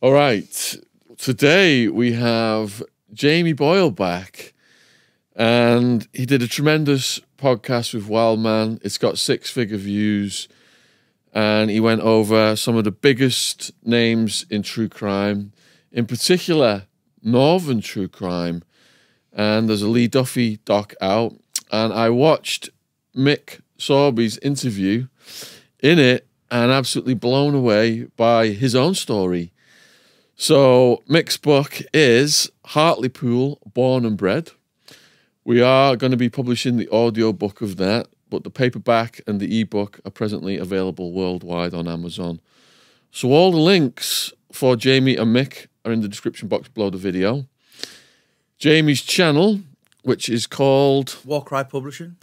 All right. Today we have Jamie Boyle back, and he did a tremendous podcast with Wild Man. It's got 6-figure views, and he went over some of the biggest names in true crime, in particular Northern true crime. And there's a Lee Duffy doc out, and I watched Mick Sorby's interview in it and absolutely blown away by his own story. So Mick's book is Hartlepool, Born and Bred. We are going to be publishing the audiobook of that, but the paperback and the ebook are presently available worldwide on Amazon. So all the links for Jamie and Mick are in the description box below the video. Jamie's channel, which is called Warcry Publishing,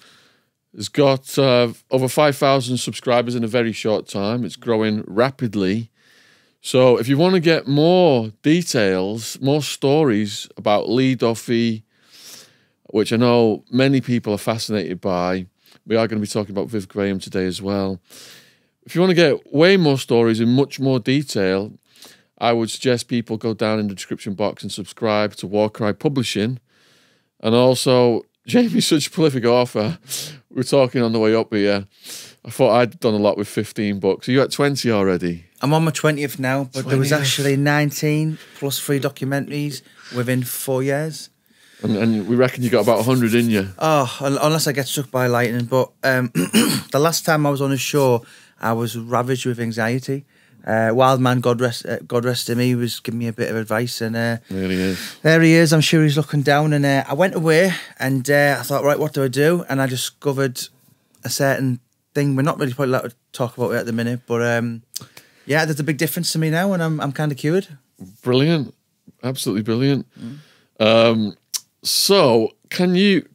has got over 5,000 subscribers in a very short time. It's growing rapidly. So if you want to get more details, more stories about Lee Duffy, which I know many people are fascinated by, we are going to be talking about Viv Graham today as well. If you want to get way more stories in much more detail, I would suggest people go down in the description box and subscribe to Warcry Publishing. And also, Jamie's such a prolific author. We were talking on the way up here. I thought I'd done a lot with 15 books. Are you at 20 already? I'm on my 20th now, but 20th. There was actually 19 plus 3 documentaries within 4 years. And we reckon you got about 100 in you. Oh, unless I get struck by lightning. But the last time I was on a show, I was ravaged with anxiety. Wild Man, God rest him, he was giving me a bit of advice, and there he is. There he is. I'm sure he's looking down. And I went away, and I thought, right, what do I do? And I discovered a certain thing. We're not really probably allowed to talk about it at the minute, but yeah, there's a big difference to me now, and I'm kind of cured. Brilliant, absolutely brilliant. So, can you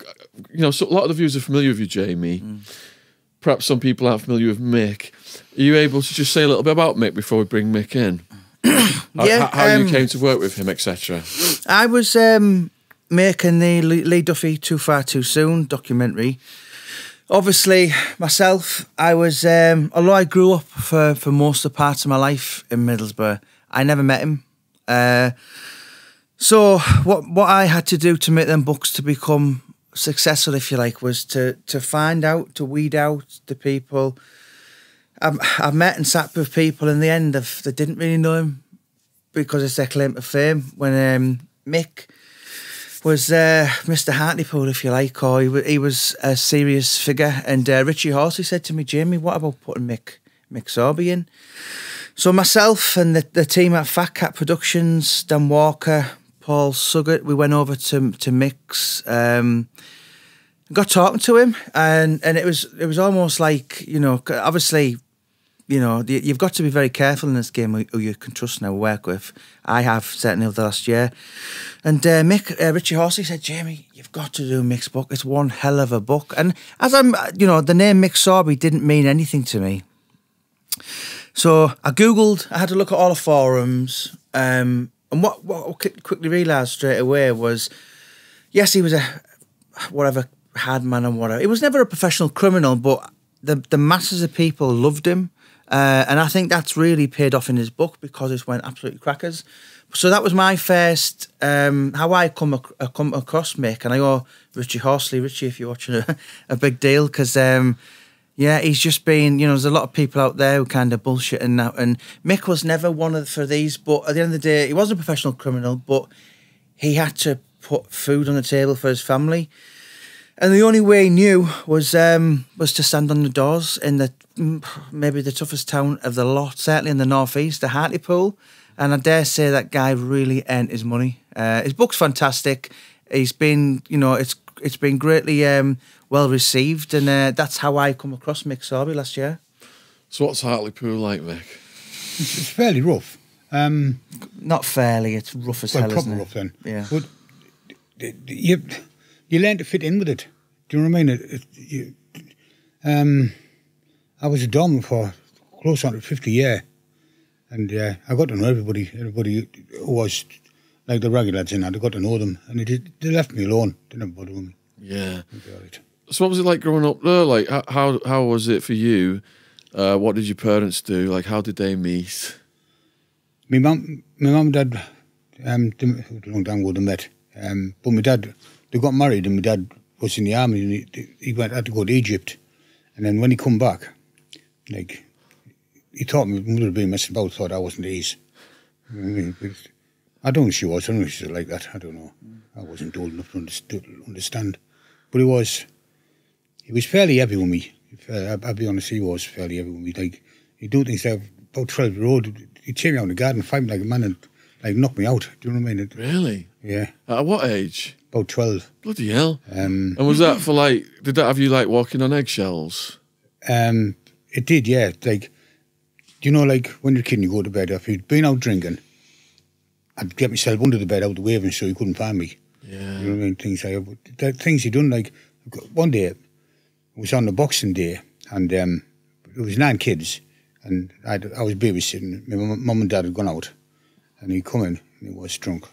know, so a lot of the viewers are familiar with you, Jamie. Perhaps some people aren't familiar with Mick. Are you able to just say a little bit about Mick before we bring Mick in? How you came to work with him, etc. I was making the Lee Duffy Too Far Too Soon documentary. Obviously, myself, I was, although I grew up for most of the parts of my life in Middlesbrough, I never met him. So what I had to do to make them books to become successful, if you like, was to find out, to weed out the people. I've met and sat with people in the end that didn't really know him because it's their claim to fame. When Mick was Mr. Hartlepool, if you like, or he was a serious figure. And Richie Horsey said to me, Jamie, what about putting Mick Sorby in? So myself and the team at Fat Cat Productions, Dan Walker, Paul Suggett, we went over to Mick's, got talking to him, and it was almost like, you know, obviously, you know, you've got to be very careful in this game who you can trust and work with. I have, certainly over the last year. And Richie Horsey said, Jamie, you've got to do Mick's book. It's one hell of a book. And as you know, the name Mick Sorby didn't mean anything to me. So I Googled, I had to look at all the forums, and what I quickly realised straight away was, yes, he was a, whatever, Hardman and whatever. He was never a professional criminal, but the masses of people loved him. And I think that's really paid off in his book because it went absolutely crackers. So that was my first, how I come across Mick. And I go, Richie Horsley, Richie, if you're watching, a big deal, because, yeah, he's just been, you know, there's a lot of people out there who kind of bullshit and that. And Mick was never one for these, but at the end of the day, he wasn't a professional criminal, but he had to put food on the table for his family. And the only way he knew was to stand on the doors in maybe the toughest town of the lot, certainly in the northeast, the Hartlepool. And I dare say that guy really earned his money. His book's fantastic. He's been, you know, it's been greatly well received, and that's how I come across Mick Sorby last year. So what's Hartlepool like, Mick? It's fairly rough. Not fairly, it's rough as hell, isn't it? Rough then. Yeah. But you learn to fit in with it. Do you know what I mean? I was a doorman for close on to 50 years, and I got to know everybody who was like the raggy lads in that. I got to know them, and they left me alone. They never bothered with me. Yeah. So what was it like growing up there? Like, how was it for you? What did your parents do? Like, how did they meet? My mum and dad, it was a long time ago they met. But my dad, they got married and my dad was in the army and he had to go to Egypt. And then when he come back, like, he thought my mother had been messing about, thought I wasn't his. I don't know if she was, I don't know if she was like that, I don't know. I wasn't old enough to understand. But he was fairly heavy with me. I'll be honest, he was fairly heavy with me. Like, he'd do things like, about 12-year-old, he'd take me out in the garden, fight me like a man and like knock me out. Do you know what I mean? Really? Yeah. At what age? About 12. Bloody hell. And was that for like, did that have you like walking on eggshells? It did, yeah. Like, you know, like when you're a kid and you go to bed, if you'd been out drinking, I'd get myself under the bed out the way so you couldn't find me. Yeah. You know what I mean? Things he done, like, one day, it was on the Boxing Day, and there was 9 kids, and I was babysitting. My mum and dad had gone out, and he'd come in, and he was drunk.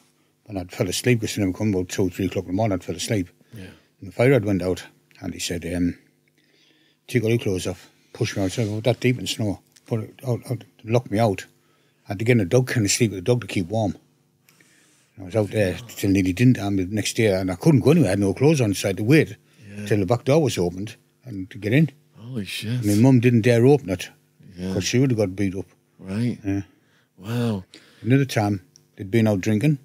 And I'd fell asleep, because he never come about 2 or 3 o'clock in the morning, I'd fell asleep. Yeah. And the fire had went out, and he said, take all your clothes off, push me out. So I go that deep in snow, put it out, lock me out. I had to get in a dog can to sleep with the dog to keep warm. I was out there till nearly dinner time the next day, and I couldn't go anywhere. I had no clothes on, so I had to wait till the back door was opened and to get in. Holy shit. And my mum didn't dare open it because she would have got beat up. Right. Yeah. Wow. Another time, they'd been out drinking,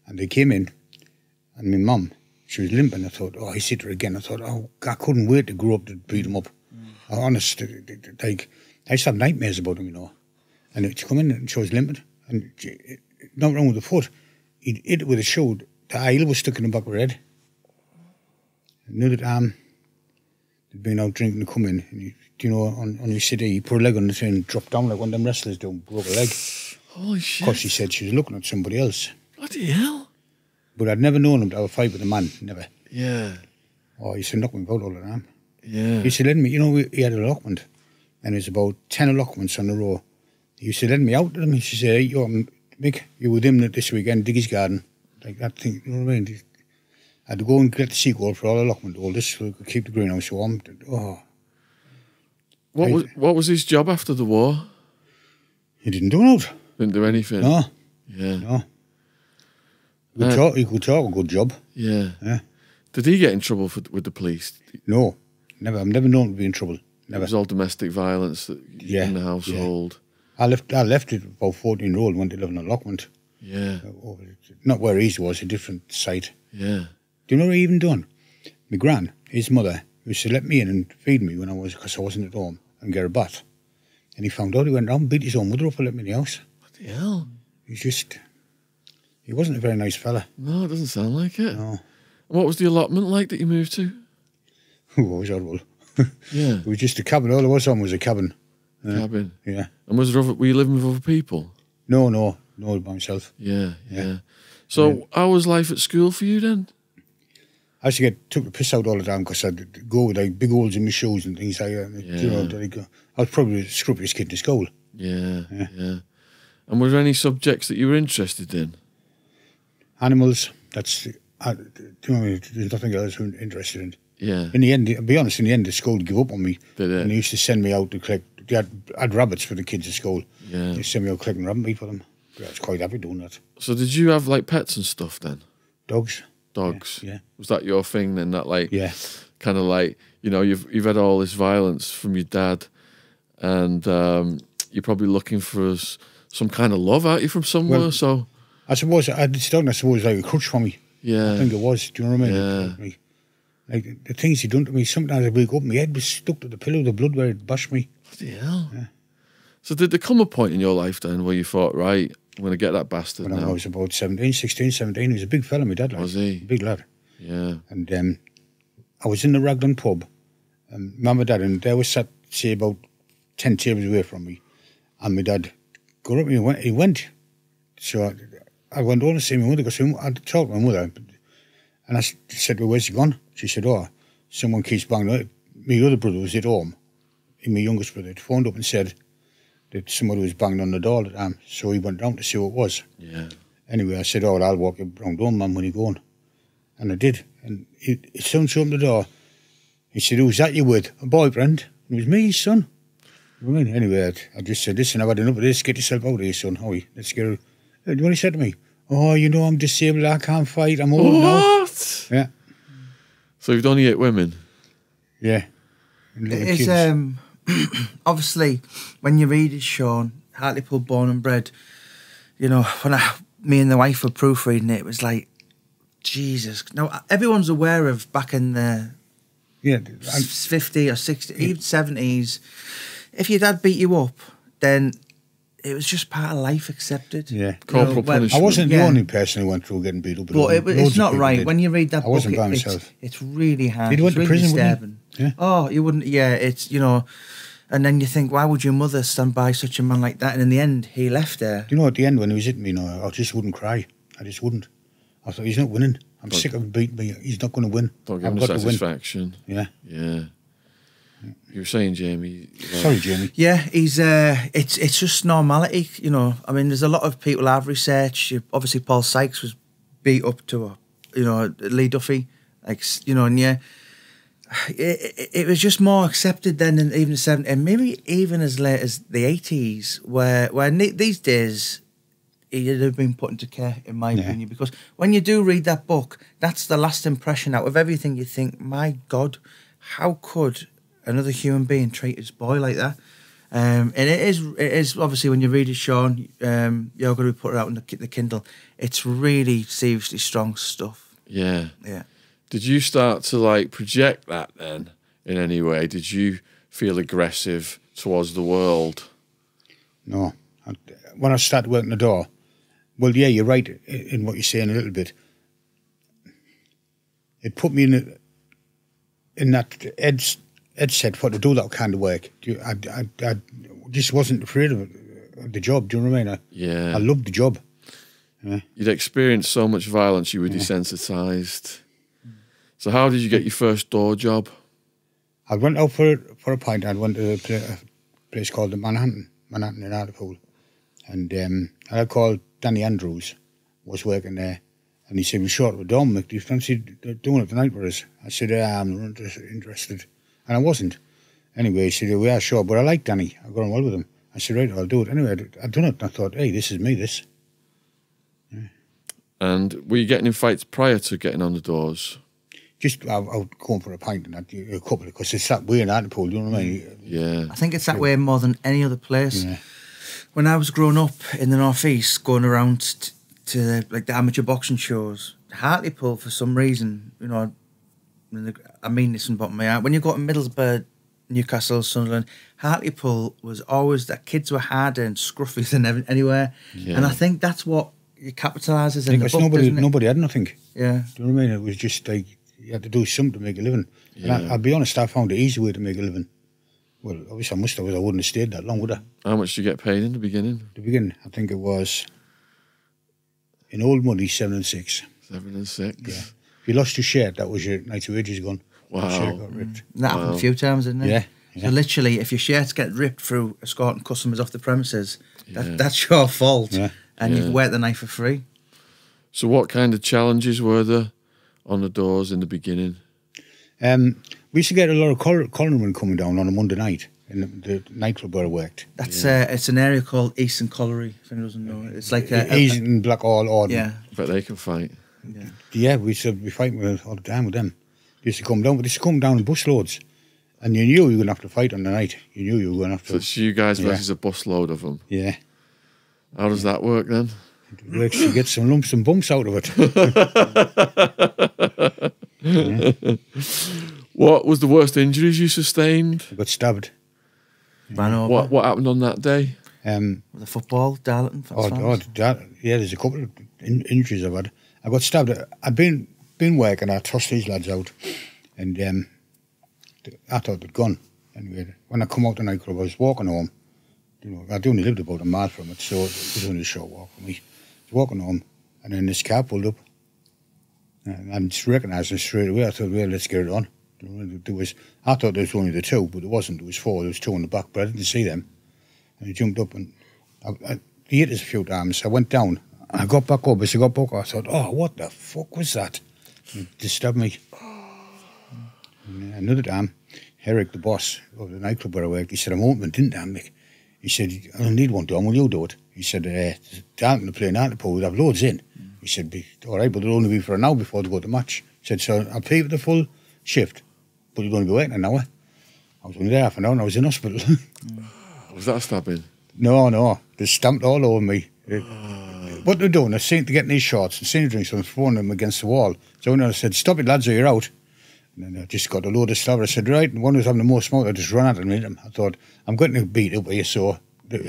and they came in, and my mum, she was limping. I thought, oh, he's hit her again. I thought, oh, I couldn't wait to grow up to beat him up. Honest, like, I used to have nightmares about him, you know. And she come in and she was limping, and not wrong with the foot. He'd hit it with a shoe. The aisle was stuck in the back of her head. Another time, they'd been out drinking and come in, and you know, on your city, he put a leg on the thing and dropped down like one of them wrestlers do, broke a leg. Holy shit. Because she said she was looking at somebody else. Bloody hell. But I'd never known him to have a fight with a man, never. Yeah. Oh, he used to knock me about all the time. Yeah. He used to let me, you know, he had a allotment, and there's about 10 allotments on the row. He used to let me out to them. He used to say, hey, yo, Mick, you're with him this weekend, dig his garden. Like that thing, you know what I mean? I had to go and get the sequel for all the allotment, all this, so we could keep the greenhouse warm. Oh. What was his job after the war? He didn't do it. Didn't do anything? No. Yeah. No. He could talk a good job. Yeah. Yeah. Did he get in trouble with the police? No. Never. I've never known him to be in trouble. Never. It was all domestic violence in the household. Yeah. I left it about 14-year-old, went to live in an allotment. Yeah. Not where he was, a different site. Yeah. Do you know what he even done? My gran, his mother, used to let me in and feed me because I wasn't at home, and get a bath. And he found out, he went round and beat his own mother up and let me in the house. What the hell? He wasn't a very nice fella. No, it doesn't sound like it. No. What was the allotment like that you moved to? Oh, it was horrible. Yeah. It was just a cabin. All there was on was a cabin. Cabin? Yeah. And were you living with other people? No, by myself. Yeah. So how was life at school for you then? I used to took the piss out all the time because I'd go with like big holes in my shoes and things like that. Yeah. You know, I was probably the scruppiest kid in school. Yeah. And were there any subjects that you were interested in? Animals, do you know, there's nothing else I'm interested in. Yeah. In the end, I'll be honest, the school gave up on me. Did it? And they used to send me out to collect, they had rabbits for the kids at school. Yeah. They sent me out collecting rabbit meat for them. I was quite happy doing that. So did you have like pets and stuff then? Dogs. Yeah. Was that your thing then? That like, kind of like, you know, you've had all this violence from your dad, and you're probably looking for some kind of love, aren't you, from somewhere? Well, so I suppose this dog, I suppose, like a crutch for me. Yeah. I think it was. Do you know what I mean? Yeah. Like the things he done to me. Sometimes I wake up, my head was stuck to the pillow, the blood where it bashed me. Bloody hell. Yeah. So did there come a point in your life then where you thought, right, I'm going to get that bastard when now? I was about 16, 17, he was a big fella, my dad. Like, was he? A big lad. Yeah. And I was in the Raglan pub, and Mum and Dad, and they were sat, say, about 10 tables away from me. And my dad got up and he went. So I went on to see my mother, because I talked to my mother. And I said, well, where's he gone? She said, oh, someone keeps banging. My other brother was at home, and my youngest brother had phoned up and said that somebody was banging on the door at the time. So he went round to see what it was. Yeah. Anyway, I said, oh, well, I'll walk you round home, Mum, when you're going. And I did. And his son showed him the door. He said, who's that you with? A boyfriend? And it was me, his son. You know what I mean? Anyway, I just said, listen, I've had enough of this. Get yourself out of here, son. Howie, let's get out. You know what he said to me? Oh, you know, I'm disabled. I can't fight. I'm old now. What? Yeah. So you've only 8 women? Yeah. And little It's kids. obviously when you read it, Sean, Hartlepool born and bred. You know, when me and the wife were proofreading it, it was like, Jesus. Now everyone's aware of back in the 50 or 60, even 70s. If your dad beat you up, then it was just part of life accepted. Yeah. Corporal punishment. I wasn't the only person who went through getting beat up. But it's not right. Did. When you read that book, wasn't by myself. It's really hard. He went to really prison, disturbing. Yeah. Oh, you wouldn't. Yeah, it's, you know, and then you think, why would your mother stand by such a man like that? And in the end, he left her. Do you know, at the end when he was hitting me, I just wouldn't cry. I just wouldn't. I thought, he's not winning. I'm sick of him beating me. He's not going to win. Don't give him satisfaction. Yeah. Yeah. You were saying, Jamie. Sorry, Jamie. Yeah, he's. It's just normality, you know. I mean, there's a lot of people I've researched. Obviously, Paul Sykes was beat up to Lee Duffy, like, you know, and yeah, it was just more accepted then than even the 70s, and maybe even as late as the 80s, where these days he'd have been put into care, in my opinion, because when you do read that book, that's the last impression out of everything. You think, my God, how could another human being treat his boy like that? And it is obviously, when you read it, Sean, you're going to put it out on the Kindle. It's really seriously strong stuff. Yeah. Yeah. Did you start to like project that then in any way? Did you feel aggressive towards the world? No. When I started working the door, well, yeah, you're right in what you're saying a little bit. It put me in that Ed said for to do that kind of work. I just wasn't afraid of the job. Do you know what I mean? I loved the job. Yeah. You'd experienced so much violence, you were desensitised. So how did you get your first door job? I went out for a pint. I went to a place called the Manhattan in Hartlepool. And I called Danny Andrews, was working there. And he said, we're short of a doorman, Mick. Do you fancy doing it tonight for us? I said, I'm not interested. And I wasn't. Anyway, he said, we are short, but I like Danny. I got on well with him. I said, right, I'll do it. Anyway, I'd done it, and I thought, hey, this is me, this. Yeah. And were you getting in fights prior to getting on the doors? Just, I would go in for a pint and I'd do a couple, because it's that way in Hartlepool, you know what I mean? Yeah. I think it's that way more than any other place. Yeah. When I was growing up in the Northeast, going around to like the amateur boxing shows, Hartlepool, for some reason, you know, I mean this in the bottom of my heart, when you go to Middlesbrough, Newcastle, Sunderland, Hartlepool was always that kids were harder and scruffy than anywhere. Yeah. And I think that's what you capitalises in the book, nobody had nothing. Yeah. Do you know what I mean? It was just like, you had to do something to make a living. Yeah. And I'll be honest, I found the easy way to make a living. Well, obviously I must have, I wouldn't have stayed that long, would I? How much did you get paid in the beginning? The beginning, I think it was, in old money, 7 and 6. 7 and 6? Yeah. If you lost your shirt, that was your night's wages gone. Wow. Your shirt got ripped. That happened a few times, didn't it? Yeah. So literally, if your shirts get ripped through escorting customers off the premises, that's your fault. Yeah. And you wear the knife for free. So what kind of challenges were there on the doors in the beginning? We used to get a lot of collierymen coming down on a Monday night in the nightclub where I worked. That's it's an area called Eastern Colliery, if anyone doesn't know it. It's like Eastern Black All. Yeah. But they can fight. Yeah, we used to be fighting all the time with them. They used to come down, but they used to come down in busloads. And you knew you were going to have to fight on the night. You knew you were going to have to. So it's you guys versus a busload of them? Yeah. How does that work then? It works to get some lumps and bumps out of it. What was the worst injuries you sustained? I got stabbed. Ran over. What happened on that day? The football, Darlington. There's a couple of injuries I've had. I got stabbed. I'd been working. I tossed these lads out, and I thought they'd gone. Anyway, when I come out the nightclub, I was walking home. You know, I'd only lived about a mile from it, so it was only a short walk for me. I was walking home, and then this car pulled up. And I just recognised them straight away. I thought, well, let's get it on. I thought there was only the two, but there wasn't. There was 4. There was 2 in the back, but I didn't see them. And he jumped up, and he hit us a few times. I went down. I got back up. As I got back up, I thought, oh, what the fuck was that? He just stabbed me. And another time, Eric, the boss of the nightclub where I worked, he said, I'm open, didn't I, Mick? He said, I don't need one done, will you do it? He said, I'm going to play in Hartlepool, we'd have loads in. He said, all right, but it'll only be for an hour before they go to the match. He said, so I'll pay for the full shift, but you're going to be waiting an hour. I was only there half an hour and I was in hospital. Was that a stabbing? No, they stamped all over me. What they're doing, they're saying to get in these shots and senior drinks and throwing them against the wall. So I said, stop it, lads, or you're out. And then I just got a load of stuff. I said, right, and one who's having the most smoke, I just run at him and hit him. I thought, I'm getting to beat up here, so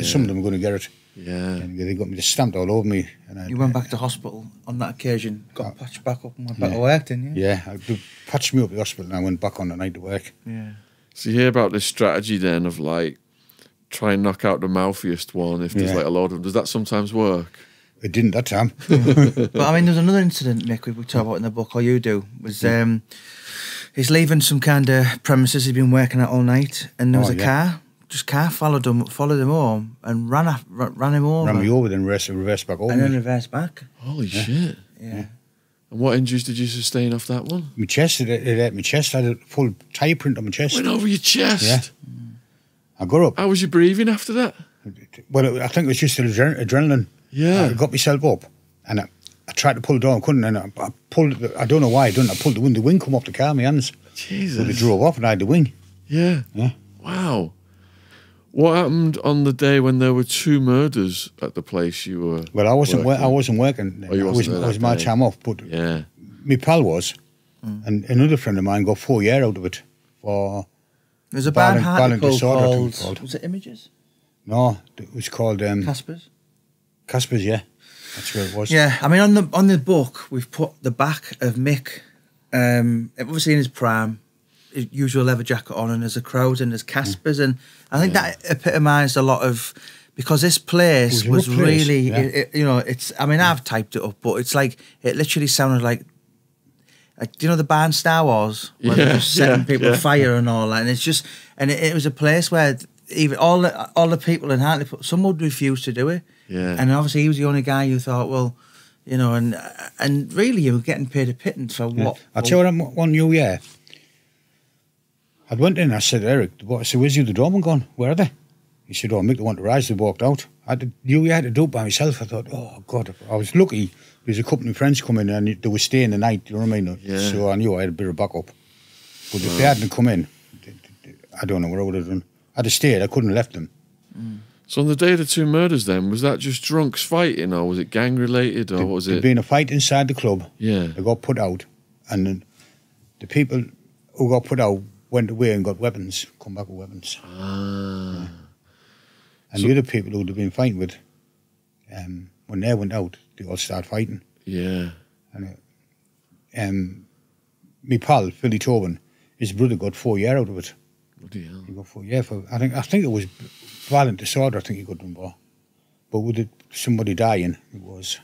some of them are going to get it. Yeah. And they got me just stamped all over me. And You went back to hospital on that occasion, got patched back up and went back to work, didn't you? Yeah, they patched me up at the hospital and I went back on the night to work. Yeah. So you hear about this strategy then of like, try and knock out the mouthiest one if there's like a lot of them. Does that sometimes work? It didn't that time. But I mean, there's another incident, Mick, we talk about in the book, or you do, was he's leaving some kind of premises he'd been working at all night, and there was a car followed him home and ran him over. Ran me over, then reversed back over. And then reversed back. Holy shit. Yeah. And what injuries did you sustain off that one? My chest, it hurt my chest. I had a full tyre print on my chest. Went over your chest? Yeah. I got up. How was you breathing after that? Well, I think it was just adrenaline. Yeah. I got myself up and I tried to pull it down, couldn't, and I pulled it. I don't know why I done it. I pulled the wing come off the car, my hands. Jesus. So they drove off and I had the wing. Yeah. Yeah. Wow. What happened on the day when there were 2 murders at the place you were? Well, I wasn't working. Oh, you wasn't it was my day. time off, but yeah, my pal was, and another friend of mine got 4 years out of it for. There's a band Hartlepool called. Was it Images? No, it was called Caspers. Caspers, yeah, that's where it was. Yeah, I mean on the book we've put the back of Mick, obviously in his prime, his usual leather jacket on, and there's a crowd and there's Caspers, and I think that epitomised a lot of, because this place was really, it's. I mean, I've typed it up, but it's like it literally sounded like do you know the band Star Wars, where they're just setting people fire and all that, and it's just, and it was a place where even all the people in Hartlepool, some would refuse to do it. Yeah. And obviously he was the only guy who thought, well, you know, and really you were getting paid a pittance for what. I'll tell you what, one New Year, I went in and I said, Eric, I said, where's you the doorman gone? Where are they? He said, oh, Mick, they want to rise. They walked out. I had to do it by myself. I thought, oh, God, I was lucky. There's a couple of friends coming in and they were staying the night, you know what I mean? Yeah. So I knew I had a bit of backup. But if they hadn't come in, I don't know what I would have done. I'd have stayed, I couldn't have left them. So on the day of the 2 murders then, was that just drunks fighting, or was it gang related, or what was it? There'd been a fight inside the club. Yeah. They got put out, and then the people who got put out went away and got weapons, come back with weapons. Ah. Yeah. And the other people who'd have been fighting with, when they went out, they all started fighting. Yeah. And my pal, Philly Tobin, his brother got 4 years out of it. Bloody hell. He got 4 years for, I think it was violent disorder, I think he got done for. But with somebody dying, it was,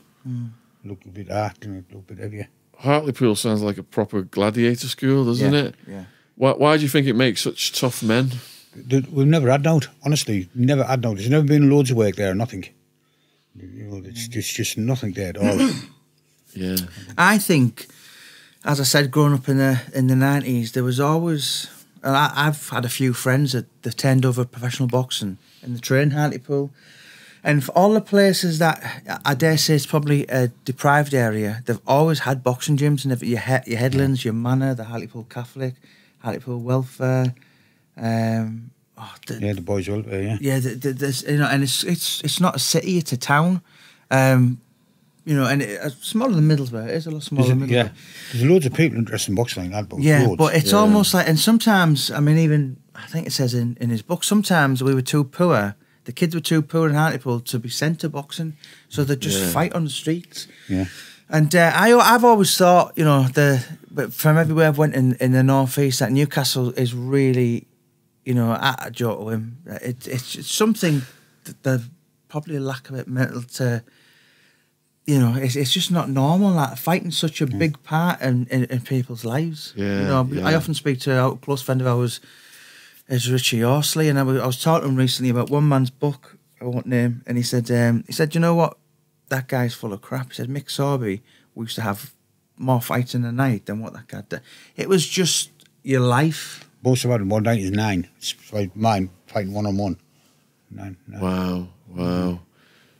looked a bit hard, and it looked a bit heavier. Hartlepool sounds like a proper gladiator school, doesn't it? Yeah. Why do you think it makes such tough men? We've never had out, honestly. Never had out. There's never been loads of work there, nothing. You know, it's just nothing there at all. Yeah. I think, as I said, growing up in the 90s, there was always, and I've had a few friends that turned over professional boxing in the train, Hartlepool. And for all the places that I dare say it's probably a deprived area, they've always had boxing gyms, and your Headlands, your Manor, the Hartlepool Catholic, Hartlepool Welfare. The boys' welfare, yeah. Yeah, there's, you know, and it's not a city, it's a town. You know, and it's smaller than Middlesbrough. It is a lot smaller than Middlesbrough. Yeah, there's loads of people interested in boxing like that. But yeah, loads. but it's almost like, and sometimes, I mean, even, I think it says in his book, sometimes we were too poor, the kids were too poor in Hartlepool to be sent to boxing, so they'd just fight on the streets. Yeah. And I've always thought, you know, but from everywhere I've went in the North East, that Newcastle is really, you know, at a joke to him. It's something that they're probably a lack of it mental to, you know, it's just not normal. Like fighting's such a big part in people's lives. Yeah, you know, I often speak to a close friend of ours, is Richie Horsley, and I was talking to him recently about one man's book, I won't name, and he said, you know what, that guy's full of crap. He said, Mick Sorby, we used to have more fights in the night than what that guy did. It was just your life. Most of them, 190 is 9. It's like mine fighting 1-on-1. 9. Wow.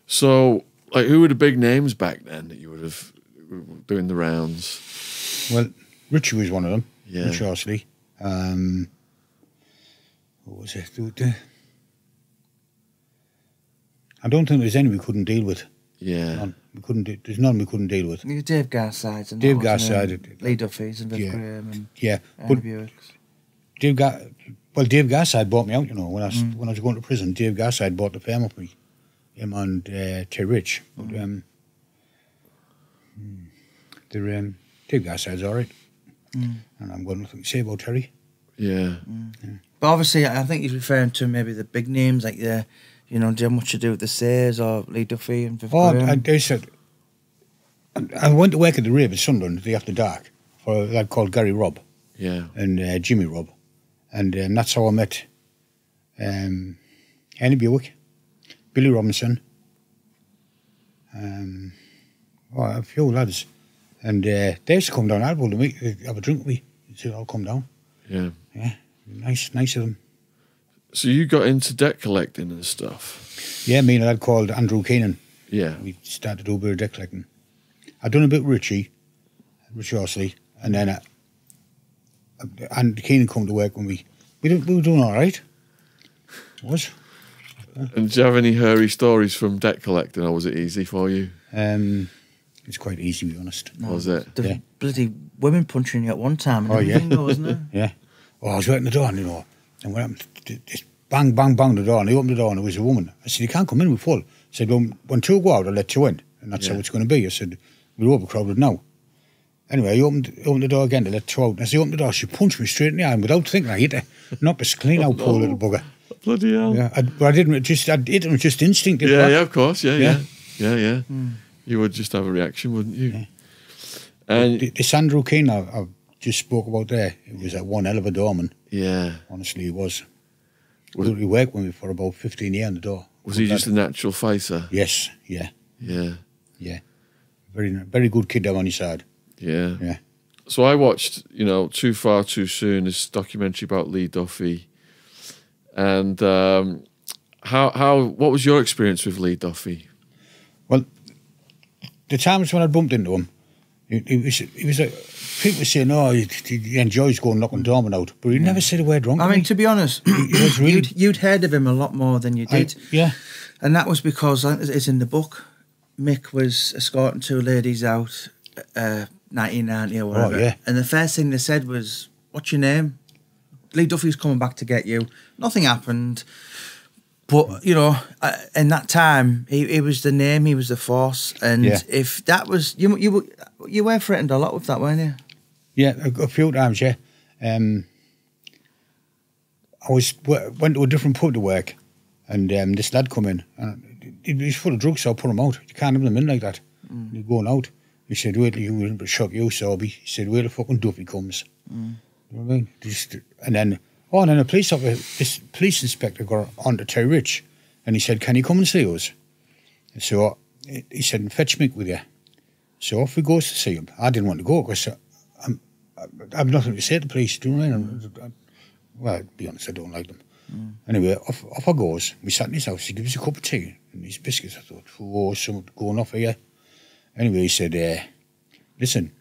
So, like, who were the big names back then that you would have doing the rounds? Well, Richie was one of them. Yeah. Richie Horsley. What was it? I don't think there's any we couldn't deal with. Yeah. None. There's none we couldn't deal with. You were Dave Garsides and Dave Garside. Lee Duffy's and Viv Graham and but Buicks. Dave Garside bought me out, you know, when I was going to prison. Dave Garside bought the firm up me. Him and Terry Rich. But Dave Garside's all right. And I'm got nothing to say about Terry. Yeah. But obviously, I think he's referring to maybe the big names like do you have much to do with the Sayers or Lee Duffy and Viv Graham? They said, I went to work at the Rave at Sunderland the after dark for a lad called Gary Robb. Yeah. And Jimmy Robb. And that's how I met Annie Buick, Billy Robinson, a few lads. And they used to come down Hartlepool to meet, have a drink with me. They'd all come down. Yeah. Yeah, nice of them. So you got into debt collecting and stuff? Yeah, me and a lad called Andrew Keenan. Yeah. We started to do a bit of debt collecting. I'd done a bit with Richie Horsley, and then and Keenan come to work when we were doing all right. It was. And do you have any hairy stories from debt collecting, or was it easy for you? It's quite easy, to be honest. No, Was it? The bloody women punching you at one time. And yeah. Wasn't it? Yeah. Well, I was working the door, you know, and what happened? Just bang, bang, bang the door, and they opened the door, and it was a woman. I said, "You can't come in, we're full." I said, "Well, when two go out, I'll let you in," and that's how it's going to be. I said, "We're overcrowded now." Anyway, I opened the door again to let two out. And as I opened the door, she punched me straight in the eye, and without thinking, I hit her, knocked her clean out, poor little bugger. Bloody hell! Yeah, I hit it just instinctive. Yeah, of course, yeah. You would just have a reaction, wouldn't you? Yeah. And this Andrew Keane I just spoke about there, it was one hell of a doorman. Yeah. Honestly, he was. He worked with me for about 15 years on the door. Was he just a natural facer? Yes, yeah. Yeah. Yeah. Very, very good kid down on his side. Yeah. Yeah. So I watched, Too Far Too Soon, this documentary about Lee Duffy. And what was your experience with Lee Duffy? Well, the times when I bumped into him, he was like, people were saying, "Oh, he enjoys going knocking doormen out," but he never said a word wrong. I mean, to be honest, you'd heard of him a lot more than you did. Yeah. And that was because, it's in the book, Mick was escorting two ladies out, 1990 or whatever. Oh, yeah. And the first thing they said was, "What's your name?" "Lee Duffy's coming back to get you." Nothing happened. But, in that time, he was the name, he was the force. And if that was... You were threatened a lot with that, weren't you? Yeah, a few times, yeah. I went to a different pub to work, and this lad come in, and he was full of drugs, so I put him out. You can't have them in like that. You're going out. He said, "Wait till you shock you, Sorby." He said, "Wait till fucking Duffy comes." You know what I mean? And then a this police inspector got on to Terry Rich, and he said, "Can you come and see us?" And so he said, "Fetch Mick with you." So off we goes to see him. I didn't want to go because I have nothing to say to the police. Do you know what I mean? Well, to be honest, I don't like them. Anyway, off I goes. We sat in his house. He gave us a cup of tea and these biscuits. I thought, "Oh, something going off here." Anyway, he said, "Listen,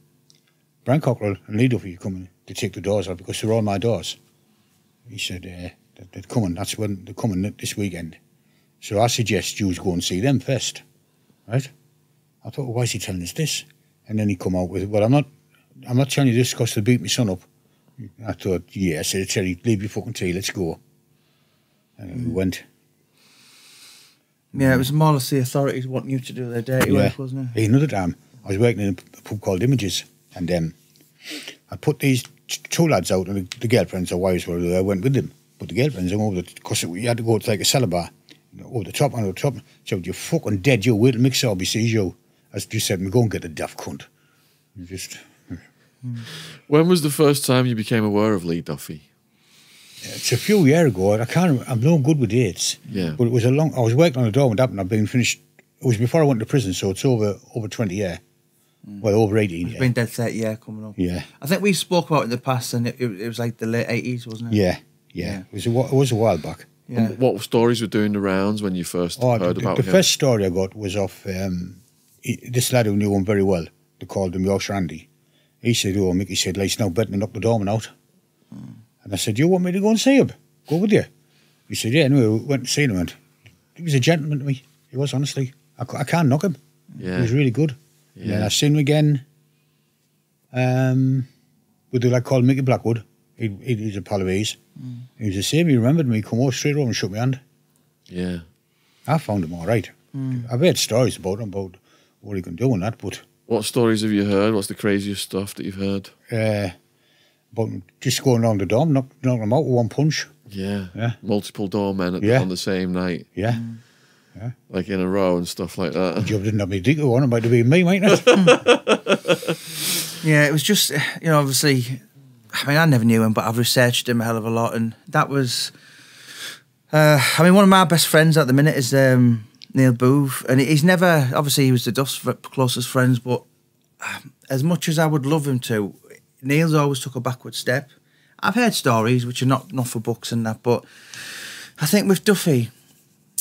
Brian Cockrell and Lee Duffy are coming to take the doors off because they're all my doors." He said, "They're coming. That's when they're coming this weekend. So I suggest you go and see them first." Right? I thought, well, why is he telling us this? And then he come out with, "Well, I'm not telling you this because they beat my son up." I thought, yeah. I said, "Terry, leave your fucking tea. Let's go." And we went. Yeah, it was more or less the authorities wanting you to do their dirty work, wasn't it? Another time, I was working in a pub called Images, and I put these two lads out, and the girlfriends or wives were there. I went with them, but the girlfriends came over because you had to go to like a cellar bar over the top. So "You're fucking dead. You wait till Mick Sorby sees you." As just said, "Me go and get a daft cunt." When was the first time you became aware of Lee Duffy? It's a few years ago. I can't remember. I'm no good with dates. Yeah. But it was I was working on a door when that happened. I've been finished. It was before I went to prison, so it's over 20 years. Well, over 18. It's been dead 30 years coming up. Yeah. I think we spoke about it in the past, and it was like the late 80s, wasn't it? Yeah. It was a while back. Yeah. And what stories were doing the rounds when you first heard about the him? first story I got was off this lad who knew him very well. They called him Yorkshire Andy. He said, "Oh, Mick," he said, "Life's now better than knock the doorman out." And I said, "You want me to go and see him? Go with you?" He said, "Yeah." Anyway, we went and seen him, and he was a gentleman to me. He was, honestly. I can't knock him. Yeah. He was really good. Yeah. And then I seen him again with the lad called Mickey Blackwood. He was a pal of his. He was the same. He remembered me, come over straight over and shook my hand. Yeah. I found him all right. I've heard stories about him, about what he can do and that, but... What stories have you heard? What's the craziest stuff that you've heard? About just going around the dome, knocking him out with one punch. Yeah. Yeah. Multiple doormen on the same night. Yeah. Like in a row and stuff like that. The job didn't have me dick on, it might have been me, mightn't it? Yeah, it was just, obviously, I mean, I never knew him, but I've researched him a hell of a lot, and that was, one of my best friends at the minute is Neil Booth, and he's never, obviously he was the Duff's closest friends, but as much as I would love him to, Neil's always took a backward step. I've heard stories which are not for books and that, but I think with Duffy,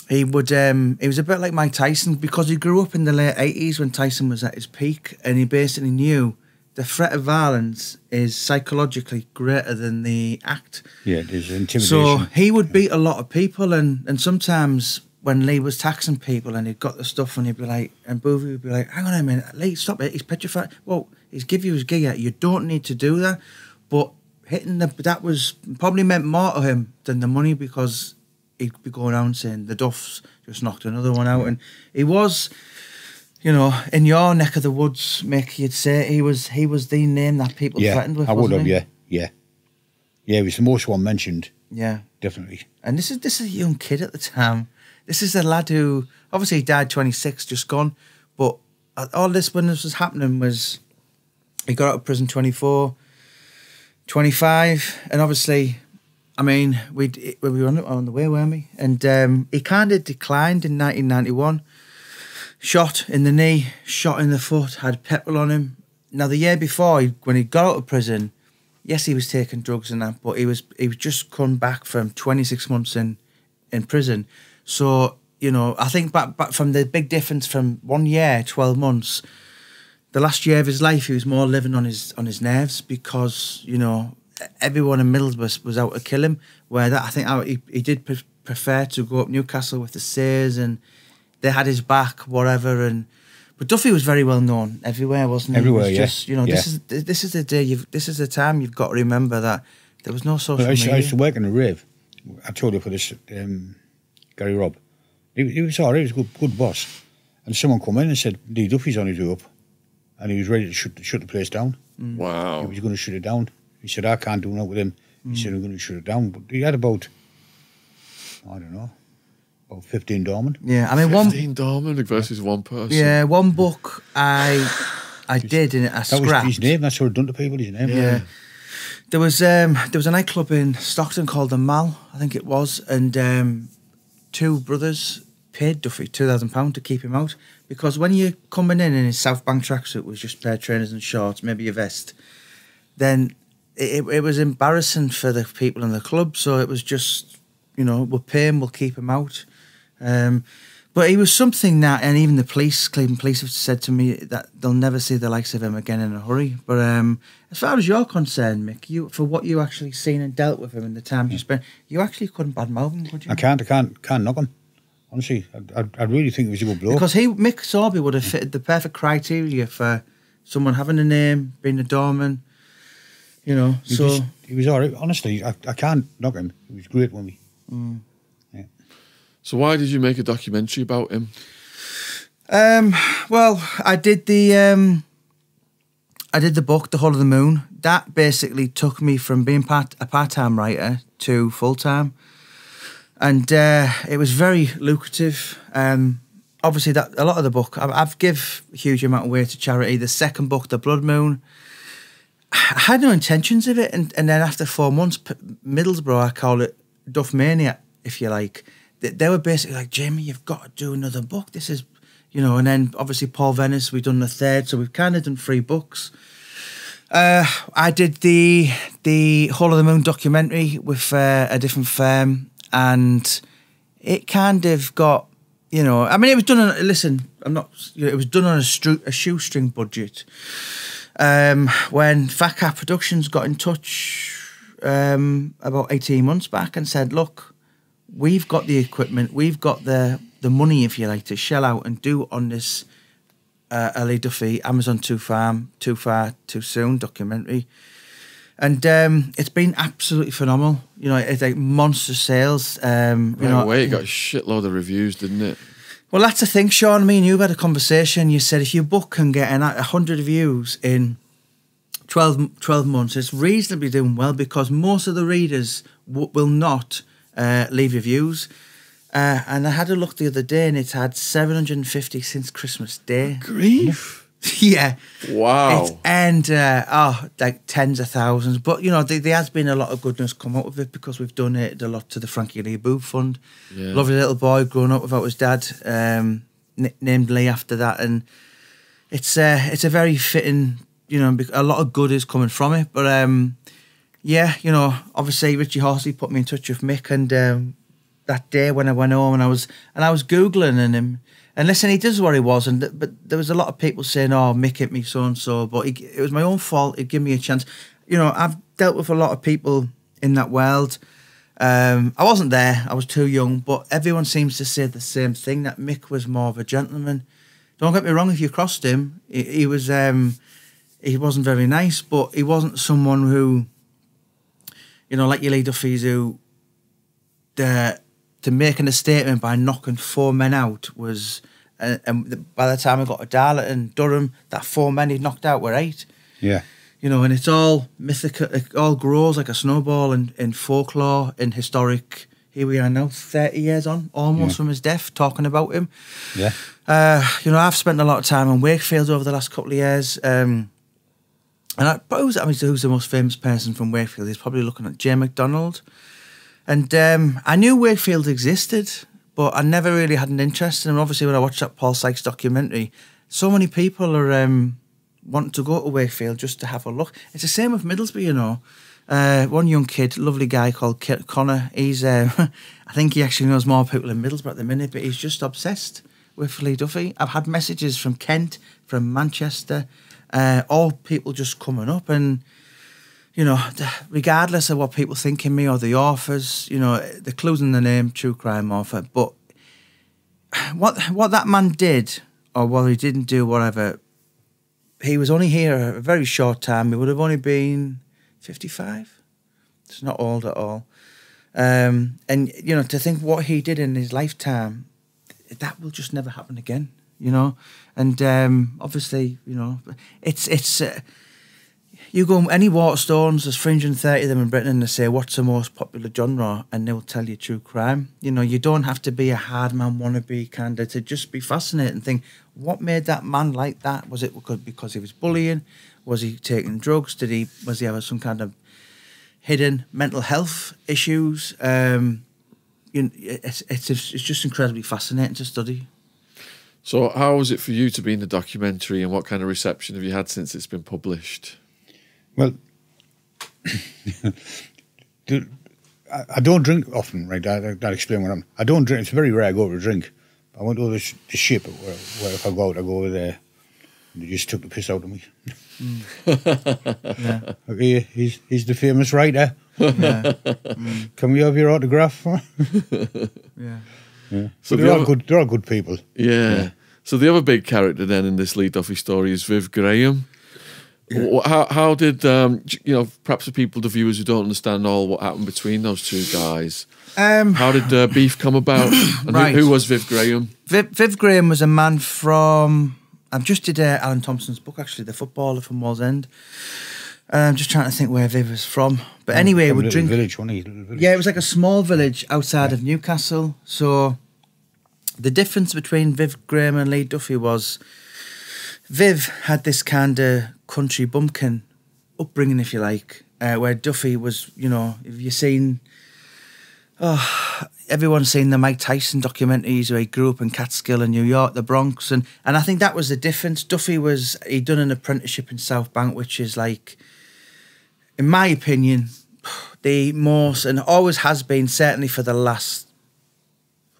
he was a bit like Mike Tyson, because he grew up in the late 80s when Tyson was at his peak, and he basically knew the threat of violence is psychologically greater than the act. Yeah, there's intimidation. So he would beat a lot of people, and sometimes when Lee was taxing people and he'd got the stuff and he'd be like, and Boovy would be like, "Hang on a minute, Lee, stop it, he's petrified." Well, he's give you his gear, you don't need to do that. But that was probably meant more to him than the money, because he'd be going out saying the Duffs just knocked another one out, and he was, in your neck of the woods, Mick, you'd say he was the name that people threatened with. I would have, he? yeah. He was the most one mentioned. Yeah, definitely. And this is a young kid at the time. This is a lad who obviously he died 26, just gone, but all this when this was happening was he got out of prison 24, 25, and obviously, I mean, we were on the way, weren't we? And he kind of declined in 1991. Shot in the knee, shot in the foot, had petrol on him. Now, the year before, when he got out of prison, yes, he was taking drugs and that, but he was just come back from 26 months in prison. So, I think back from the big difference from 1 year, 12 months, the last year of his life, he was more living on his nerves, because, everyone in Middlesbrough was out to kill him, where I think he did prefer to go up Newcastle with the Sayers, and they had his back, whatever. But Duffy was very well known everywhere, wasn't he? Everywhere, it was yeah. just, this is the day, this is the time you've got to remember that there was no social media. I used to work in a rave. I told you for this, Gary Robb. He was all right, he was a good boss. And someone come in and said, "D. Duffy's on his way up." And he was ready to shut the place down. Wow. He was going to shut it down. He said, "I can't do that with him." He said, "I'm going to shut it down." But he had about 15 doormen. Yeah, I mean 15 doormen versus one person. Yeah, one book I did in a scrap. That was his name. That's what I'd done to people. His name. Yeah. There was a nightclub in Stockton called the Mal, I think it was, and two brothers paid Duffy £2,000 to keep him out, because when you're coming in his South Bank tracksuit with just pair of trainers and shorts, maybe a vest, then it was embarrassing for the people in the club. So it was just, we'll pay him, we'll keep him out. But he was something that, and even the Cleveland police have said to me that they'll never see the likes of him again in a hurry. But as far as you're concerned, Mick, for what you actually seen and dealt with him in the time you spent, you actually couldn't badmouth him, could you? I can't knock him. Honestly, I really think he was a good bloke. Because Mick Sorby would have fitted the perfect criteria for someone having a name, being a doorman, He was all right. Honestly, I can't knock him. He was great with me. Yeah. So why did you make a documentary about him? Well, I did the book, The Hull of the Moon. That basically took me from being a part-time writer to full-time. And it was very lucrative. Obviously, that a lot of the book, I've give a huge amount away to charity. The second book, The Blood Moon, I had no intentions of it. And then after 4 months, Middlesbrough, I call it Duff Mania, if you like. They were basically like, "Jamie, you've got to do another book. This is, you know, and then obviously Paul Venis, we've done the third, so we've kind of done 3 books. I did the Hall of the Moon documentary with a different firm, and it kind of got, you know, I mean, it was done on, listen, I'm not, you know, it was done on a shoestring budget. When Fat Cat Productions got in touch about 18 months back and said, look, we've got the equipment, we've got the money, if you like, to shell out and do on this L.A. Duffy, Amazon Too Far, Too Soon documentary. And it's been absolutely phenomenal. You know, it's like monster sales. You know, it got a shitload of reviews, didn't it? Well, that's the thing, Sean. Me and you had a conversation. You said if your book can get 100 views in 12 months, it's reasonably doing well, because most of the readers will not leave reviews. And I had a look the other day, and it's had 750 since Christmas Day. Grief. Yeah. Wow. And like tens of thousands. But, you know, there has been a lot of goodness come out of it, because we've donated a lot to the Frankie Lee Booth Fund. Yeah. Lovely little boy growing up without his dad, named Lee after that. And it's a very fitting, you know, a lot of good is coming from it. But, yeah, you know, obviously Richie Horsley put me in touch with Mick, and that day when I went home and I was Googling and listen, he does what he was, but there was a lot of people saying, oh, Mick hit me so-and-so, but it was my own fault. He'd give me a chance. You know, I've dealt with a lot of people in that world. I wasn't there. I was too young, but everyone seems to say the same thing, that Mick was more of a gentleman. Don't get me wrong, if you crossed him, he wasn't very nice, but he wasn't someone who, you know, like your Lee Duffys who, to making a statement by knocking 4 men out was, and by the time I got to Darlington and Durham, that 4 men he'd knocked out were 8. Yeah. You know, and it's all mythical, it all grows like a snowball in folklore, in historic. Here we are now, 30 years on, almost from his death, talking about him. Yeah. You know, I've spent a lot of time in Wakefield over the last couple of years. And I suppose, I mean, who's the most famous person from Wakefield? He's probably looking at J. MacDonald. And I knew Wakefield existed, but I never really had an interest in him. Obviously, when I watched that Paul Sykes documentary, so many people are wanting to go to Wakefield just to have a look. It's the same with Middlesbrough, you know. One young kid, lovely guy called Connor, he's, I think he actually knows more people in Middlesbrough at the minute, but he's just obsessed with Lee Duffy. I've had messages from Kent, from Manchester, all people just coming up, and you know, regardless of what people think of me or the authors, you know, the clues in the name, true crime author. But what that man did, or what he didn't do, whatever, he was only here a very short time. He would have only been 55. It's not old at all. And, you know, to think what he did in his lifetime, that will just never happen again, you know. And obviously, you know, it's you go any Waterstones, there's 330 of them in Britain, and they say, what's the most popular genre? And they'll tell you true crime. You know, you don't have to be a Hardman wannabe kind of to just be fascinated and think, what made that man like that? Was it because he was bullying? Was he taking drugs? Was he have some kind of hidden mental health issues? You know, it's just incredibly fascinating to study. So how was it for you to be in the documentary, and what kind of reception have you had since it's been published? Well, I don't drink often, right? I'll explain what I don't drink. It's very rare I go over to drink. I went over to the ship where if I go out, I go over there. And they just took the piss out of me. Yeah. Okay, he's the famous writer. Yeah. Can we have your autograph? Yeah. Yeah. So they're all good people. Yeah. So the other big character then in this Lee Duffy story is Viv Graham. Yeah. How did, you know, perhaps for people, the viewers who don't understand all what happened between those two guys, how did beef come about? And right. who was Viv Graham? Viv Graham was a man from, I just did Alan Thompson's book, actually, the footballer from Wallsend. I'm just trying to think where Viv was from. But anyway, we'd drink. Village, wasn't he? Little village. Yeah, it was like a small village outside of Newcastle. So the difference between Viv Graham and Lee Duffy was Viv had this kind of country bumpkin upbringing, if you like, where Duffy was, you know, if you've seen, everyone's seen the Mike Tyson documentaries where he grew up in Catskill in New York, the Bronx, and I think that was the difference. Duffy he'd done an apprenticeship in South Bank, which is like, in my opinion, the most, and always has been, certainly for the last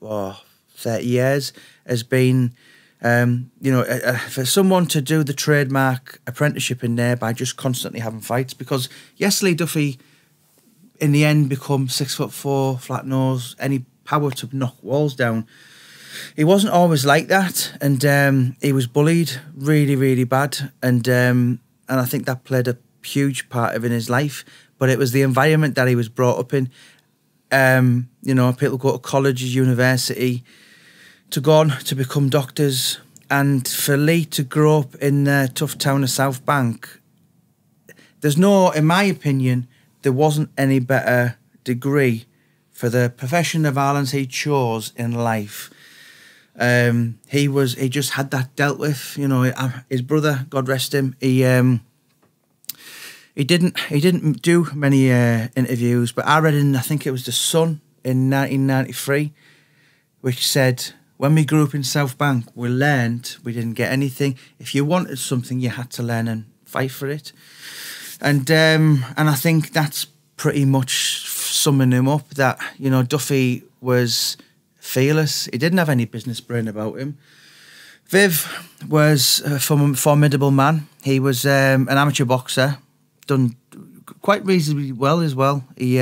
30 years, has been, for someone to do the trademark apprenticeship in there by just constantly having fights. Because yes, Lee Duffy, in the end, become 6'4", flat nose, any power to knock walls down. He wasn't always like that, and he was bullied really, really bad, and I think that played a huge part in his life. But it was the environment that he was brought up in. People go to colleges, university, to go on to become doctors, and for Lee to grow up in the tough town of South Bank, in my opinion, there wasn't any better degree for the profession of Ireland he chose in life. He just had that dealt with. His brother, God rest him, he didn't do many interviews, but I read I think it was The Sun in 1993, which said, when we grew up in South Bank, we learned we didn't get anything. If you wanted something, you had to learn and fight for it. And I think that's pretty much summing him up, that, Duffy was fearless. He didn't have any business brain about him. Viv was a formidable man. He was an amateur boxer, done quite reasonably well as well. He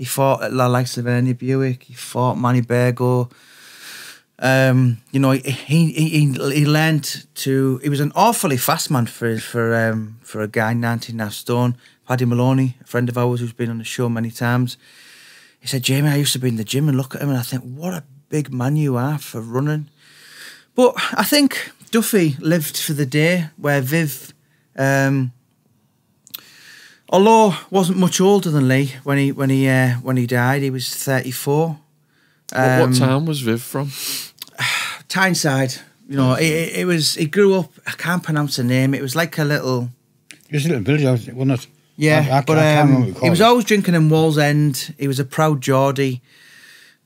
fought at the likes of Ernie Buick. He fought Manny Bergo. He learned to. He was an awfully fast man for a guy 19.5 stone. Paddy Maloney, a friend of ours who's been on the show many times, he said, "Jamie, I used to be in the gym and look at him and I think, what a big man you are for running." But I think Duffy lived for the day where Viv, although wasn't much older than Lee when he died, he was 34. What town was Viv from? Tyneside. He grew up, I can't pronounce the name. It was like a little... Just a little village, wasn't it? Yeah, I can't remember what he was always drinking in Wallsend. He was a proud Geordie.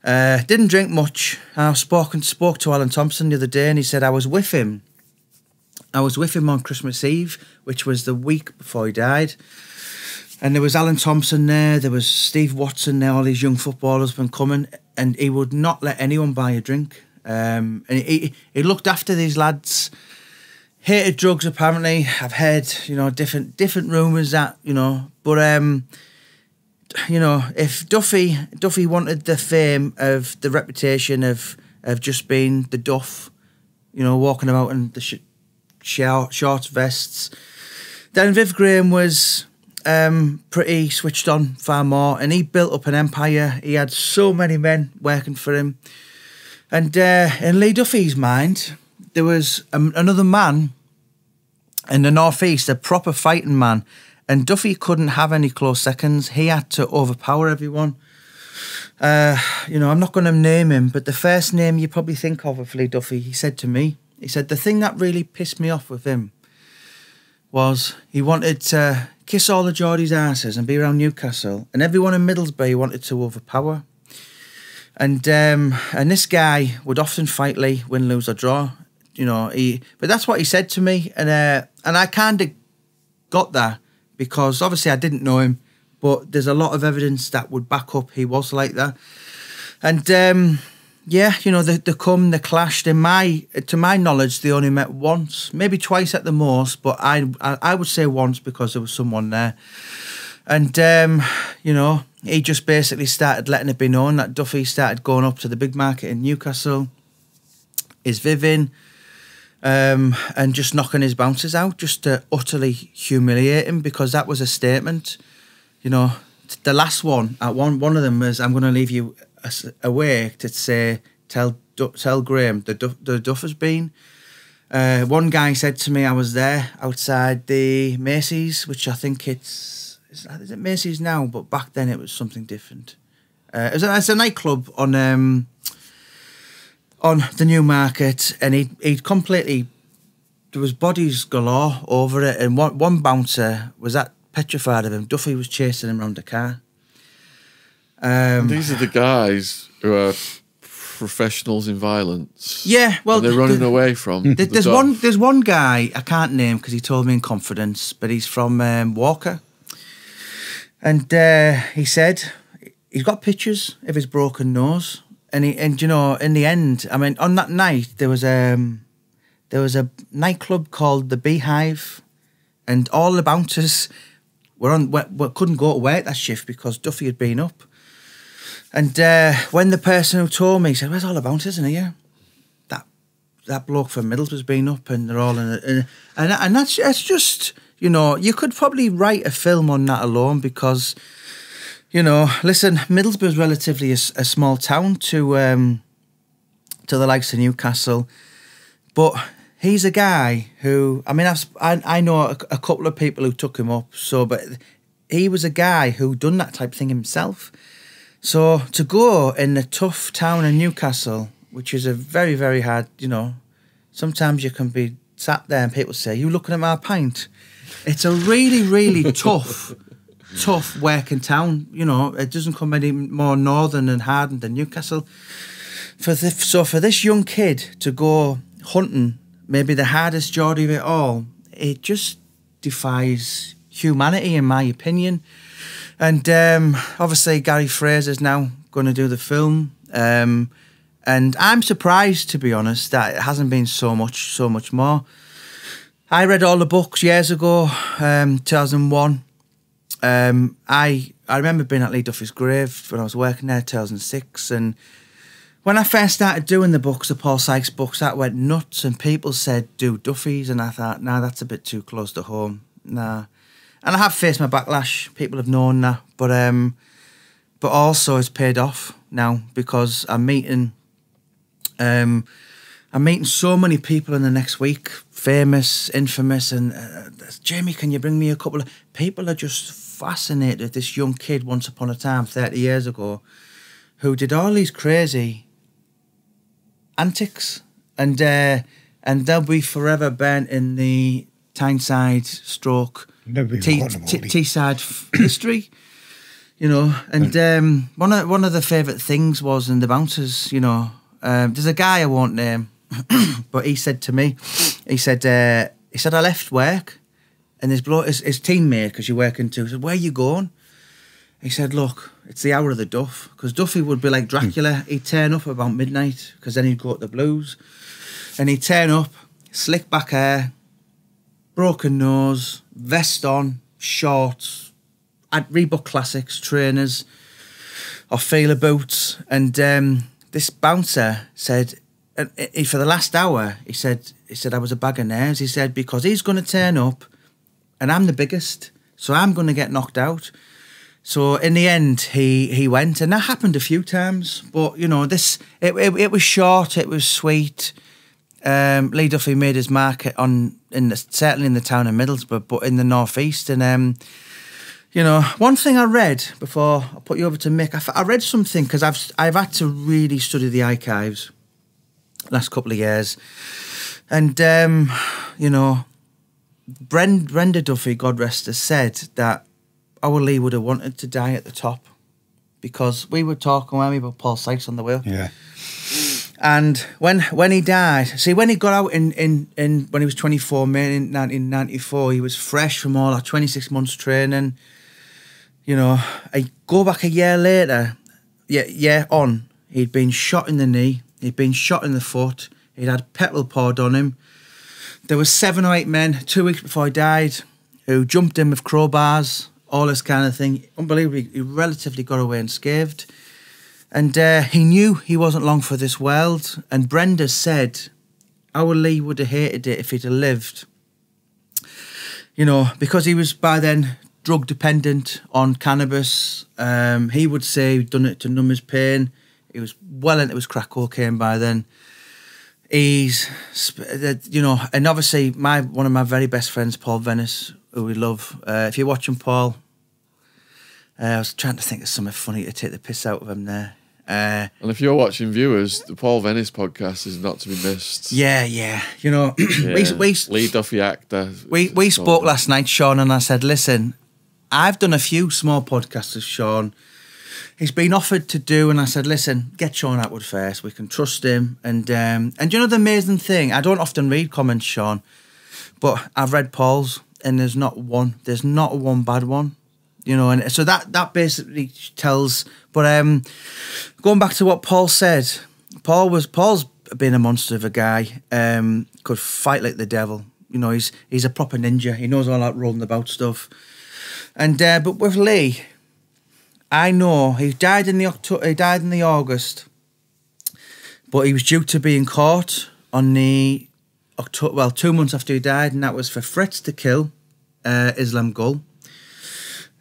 Didn't drink much. I spoke to Alan Thompson the other day, and he said I was with him on Christmas Eve, which was the week before he died. And there was Alan Thompson there, there was Steve Watson there, all these young footballers been coming, and he would not let anyone buy a drink. And he looked after these lads. Hated drugs, apparently. I've heard, different rumours that, but if Duffy wanted the fame of the reputation of just being the Duff, walking about in the short vests, then Viv Graham was pretty switched on far more, and he built up an empire. He had so many men working for him. And in Lee Duffy's mind, there was another man in the northeast, a proper fighting man, and Duffy couldn't have any close seconds. He had to overpower everyone. I'm not going to name him, but the first name you probably think of Lee Duffy, he said to me, he said, the thing that really pissed me off with him was he wanted to kiss all the Geordies' asses and be around Newcastle, and everyone in Middlesbrough he wanted to overpower. And this guy would often fight Lee, win, lose or draw. But that's what he said to me, and I kind of got that because obviously I didn't know him, but there's a lot of evidence that would back up he was like that. And they clashed. To my knowledge, they only met once, maybe twice at the most, but I would say once because there was someone there. And he just basically started letting it be known that Duffy started going up to the big market in Newcastle, is Viv in, and just knocking his bouncers out just to utterly humiliate him, because that was a statement. The last one, one of them was, I'm going to leave you away to say, tell Graham the Duff has been. One guy said to me, I was there outside the Macy's, which I think is it Macy's now, but back then it was something different. It's a nightclub on the New Market, and he'd completely, there was bodies galore over it, and one bouncer was that petrified of him. Duffy was chasing him around the car. These are the guys who are professionals in violence. Yeah, well, and they're running away from. There's one guy I can't name because he told me in confidence, but he's from Walker, and he said he's got pictures of his broken nose, and you know, in the end, I mean, on that night there was a nightclub called the Beehive, and all the bouncers couldn't go to work that shift because Duffy had been up. And when the person who told me said, "Where's all the bouncers in here?" That bloke from Middlesbrough's been up, and they're all and that's just, you know, you could probably write a film on that alone because, you know, listen, Middlesbrough's relatively a small town to the likes of Newcastle, but he's a guy who, I mean, I know a couple of people who took him up, but he was a guy who done that type of thing himself. So to go in the tough town of Newcastle, which is a very, very hard, you know, sometimes you can be sat there and people say, "You looking at my pint?" It's a really, really tough working town. You know, it doesn't come any more northern and hardened than Newcastle. So for this young kid to go hunting, maybe the hardest Geordie of it all, it just defies humanity, in my opinion. And obviously Gary Fraser's now going to do the film. And I'm surprised, to be honest, that it hasn't been so much more. I read all the books years ago, 2001. I remember being at Lee Duffy's grave when I was working there, 2006. And when I first started doing the books, the Paul Sykes books, that went nuts. And people said, "Do Duffy's." And I thought, nah, that's a bit too close to home. Nah. And I have faced my backlash. People have known that. But also it's paid off now because I'm meeting so many people in the next week, famous, infamous, and Jamie, can you bring me a couple of people? Are just fascinated with this young kid once upon a time, 30 years ago, who did all these crazy antics, and they'll be forever burnt in the Tyneside stroke Teesside history. You know, and one of the favourite things was in the bouncers, you know, there's a guy I won't name, but he said to me, he said I left work, and his teammate, because you're working too, said, "Where are you going?" He said, "Look, it's the hour of the Duff," because Duffy would be like Dracula. He'd turn up about midnight, because then he'd go to the blues, and he'd turn up, slick back hair, broken nose, vest on, shorts, at Reebok Classics, trainers, or feeler boots. And this bouncer said, for the last hour, he said, "I was a bag of nerves." He said, "Because he's going to turn up, and I'm the biggest, so I'm going to get knocked out." So in the end, he went, and that happened a few times. But you know, it was short, it was sweet. Lee Duffy made his mark certainly in the town of Middlesbrough, but in the northeast. And you know, one thing I read before I put you over to Mick, I read something because I've had to really study the archives last couple of years, and you know, Brenda Duffy, God rest her, said that our Lee would have wanted to die at the top, because we were talking about Paul Sykes on the wheel. Yeah. And when he died, see, when he got out in when he was 24, May in 1994, he was fresh from all that 26 months training. You know, I go back a year later, he'd been shot in the knee, he'd been shot in the foot, he'd had petrol poured on him. There was 7 or 8 men 2 weeks before he died who jumped in with crowbars, all this kind of thing. Unbelievably, he relatively got away unscathed. And he knew he wasn't long for this world. And Brenda said, our Lee would have hated it if he'd have lived. You know, because he was by then drug dependent on cannabis. He would say he'd done it to numb his pain. He was well into his crack cocaine by then. He's, you know, and obviously one of my very best friends, Paul Venis, who we love. If you're watching Paul, I was trying to think of something funny to take the piss out of him there. And if you're watching, viewers, the Paul Venis podcast is not to be missed. Yeah. You know, we Lee Duffy actor. We spoke last night, Sean, and I said, listen, I've done a few small podcasts with Sean, he's been offered to do, and I said, listen, get Sean Atwood first. We can trust him. And you know the amazing thing, I don't often read comments, Sean, but I've read Paul's, and there's not one bad one. You know, and so that basically tells. But going back to what Paul said, Paul's been a monster of a guy. Could fight like the devil. You know, he's a proper ninja. He knows all that rolling about stuff. And but with Lee, I know he died in the August, but he was due to be in court on the October. Well, 2 months after he died, and that was for threats to kill Islam Gull.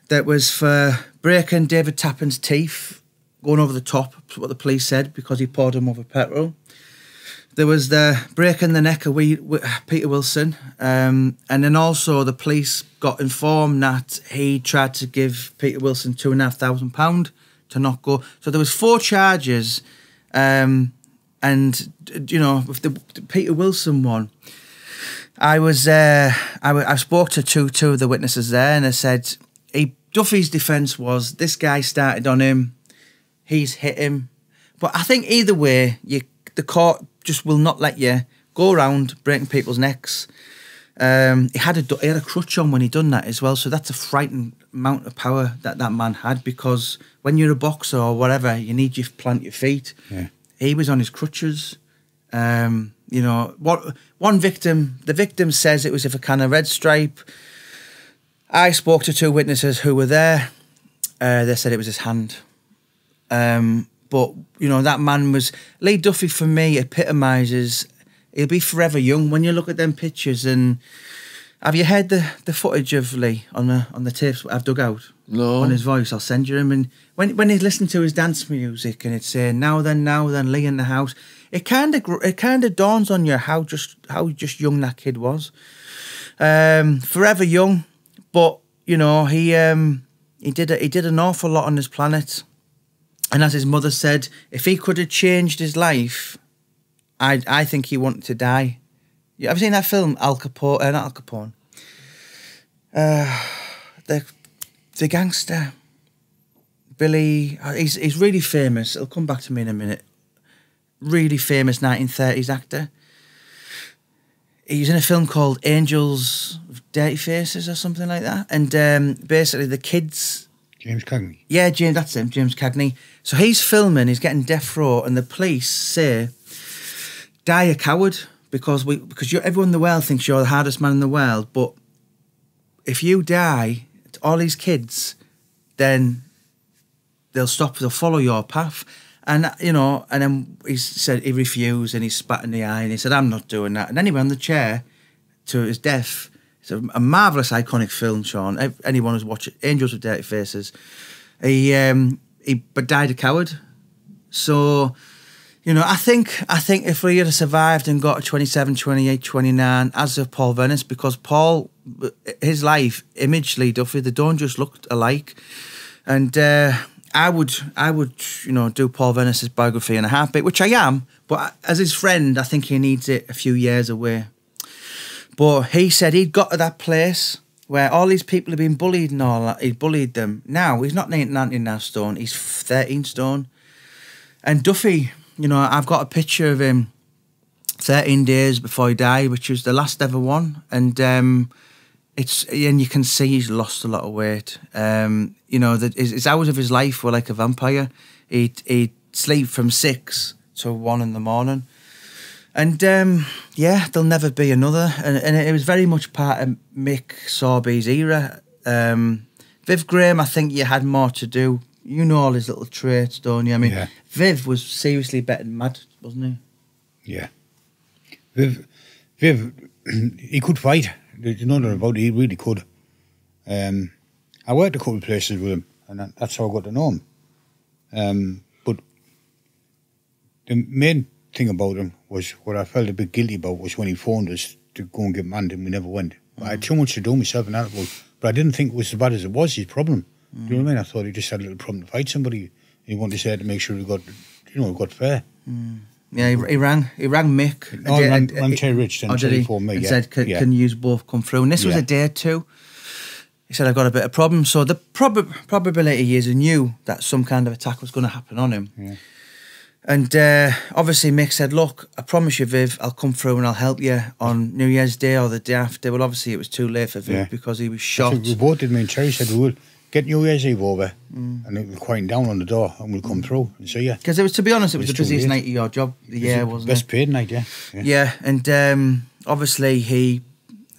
That was for breaking David Tappan's teeth, going over the top, that's what the police said, because he poured him over petrol. There was the breaking the neck of Peter Wilson. And then also the police got informed that he tried to give Peter Wilson £2,500 to not go. So there was 4 charges. And, you know, with the Peter Wilson one, I spoke to two of the witnesses there, and I said, Duffy's defence was, this guy started on him, he's hit him. But I think either way, the court just will not let you go around breaking people's necks. He had a crutch on when he done that as well, so that's a frightening amount of power that man had, because when you're a boxer or whatever, you need you to plant your feet. Yeah. He was on his crutches. You know, the victim says it was if a kind of red stripe. I spoke to 2 witnesses who were there. They said it was his hand. But, you know, that man was... Lee Duffy, for me, epitomises... He'll be forever young. When you look at them pictures, and... Have you heard the footage of Lee on the tapes I've dug out? No. On his voice, I'll send you him. And when he's listening to his dance music, and it's saying, now then, Lee in the house, it kind of dawns on you how just young that kid was. Forever young. But, you know, he did an awful lot on this planet. And as his mother said, if he could have changed his life, I think he wanted to die. You ever seen that film, Al Capone? Not Al Capone. The gangster. Billy. He's really famous. It'll come back to me in a minute. Really famous 1930s actor. He's in a film called Angels with Dirty Faces or something like that. And basically the kids... James Cagney. Yeah, that's him, James Cagney. So he's filming, he's getting death row, and the police say, die a coward, because everyone in the world thinks you're the hardest man in the world, but if you die to all these kids, then they'll follow your path. And, you know, and then he said he refused, and he spat in the eye, and he said, I'm not doing that. And then he went on the chair to his death. It's a marvellous, iconic film, Sean. Anyone who's watched it, Angels with Dirty Faces. He died a coward. So, you know, I think if we had survived and got to 27, 28, 29, as of Paul Venis, because Paul, his life, image Lee Duffy, they don't just look alike. And I would, you know, do Paul Venis's biography in a heartbeat, which I am. But as his friend, I think he needs it a few years away. But he said he'd got to that place where all these people have been bullied and all that. He bullied them. Now, he's not 19 stone, he's 13 stone. And Duffy, you know, I've got a picture of him 13 days before he died, which was the last ever one. And and you can see he's lost a lot of weight. You know, his hours of his life were like a vampire. He'd sleep from 6 to 1 in the morning. And, yeah, there'll never be another. And it was very much part of Mick Sorby's era. Viv Graham, I think you had more to do. You know all his little traits, don't you? I mean, yeah. Viv was seriously better than mad, wasn't he? Yeah. Viv, he could fight. There's no doubt about it, he really could. I worked a couple of places with him, and that's how I got to know him. But the main thing about him was, what I felt a bit guilty about, was when he phoned us to go and get manned and we never went. I had too much to do myself in Hartlepool, but I didn't think it was as bad as it was, his problem. Do you know what I mean? I thought he just had a little problem to fight somebody. He wanted to say to make sure he got, you know, got fair. Yeah, he rang Mick. No, he rang Terry Rich and Terry phoned me. And said, can you both come through? And this was a day or two. he said, "I've got a bit of problem." So the probability is he knew that some kind of attack was going to happen on him. Yeah. And obviously Mick said, "Look, I promise you, Viv, I'll come through and I'll help you on New Year's Day or the day after." Well, obviously it was too late for Viv because he was shot. We both did. Me and Terry said we will get New Year's Eve over and it will quieten down on the door and we'll come through and see you. Because it was, to be honest, it was the busiest night of your job the year, wasn't it? Best paid night, yeah. Yeah, and obviously he,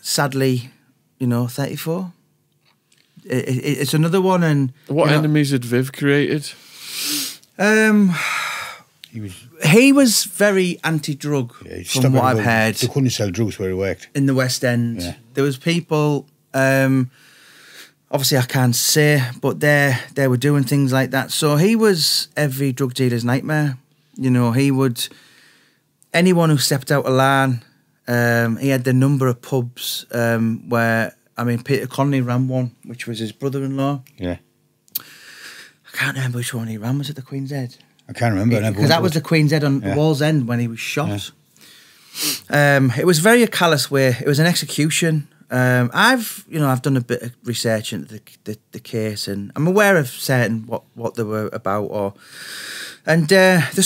sadly, 34. It's another one. And what enemies had Viv created? He was very anti-drug, from what I've heard. They couldn't sell drugs where he worked. In the West End. Yeah. There was people, obviously I can't say, but they were doing things like that. So he was every drug dealer's nightmare. He would, anyone who stepped out of line, he had the number of pubs where, Peter Connolly ran one, which was his brother-in-law. Yeah. I can't remember which one he ran. Was it the Queen's Head? I can't remember. Because that was the Queen's Head on Wall's End when he was shot. Yeah. It was very a callous way. It was an execution. I've done a bit of research into the case, and I'm aware of certain what they were about. The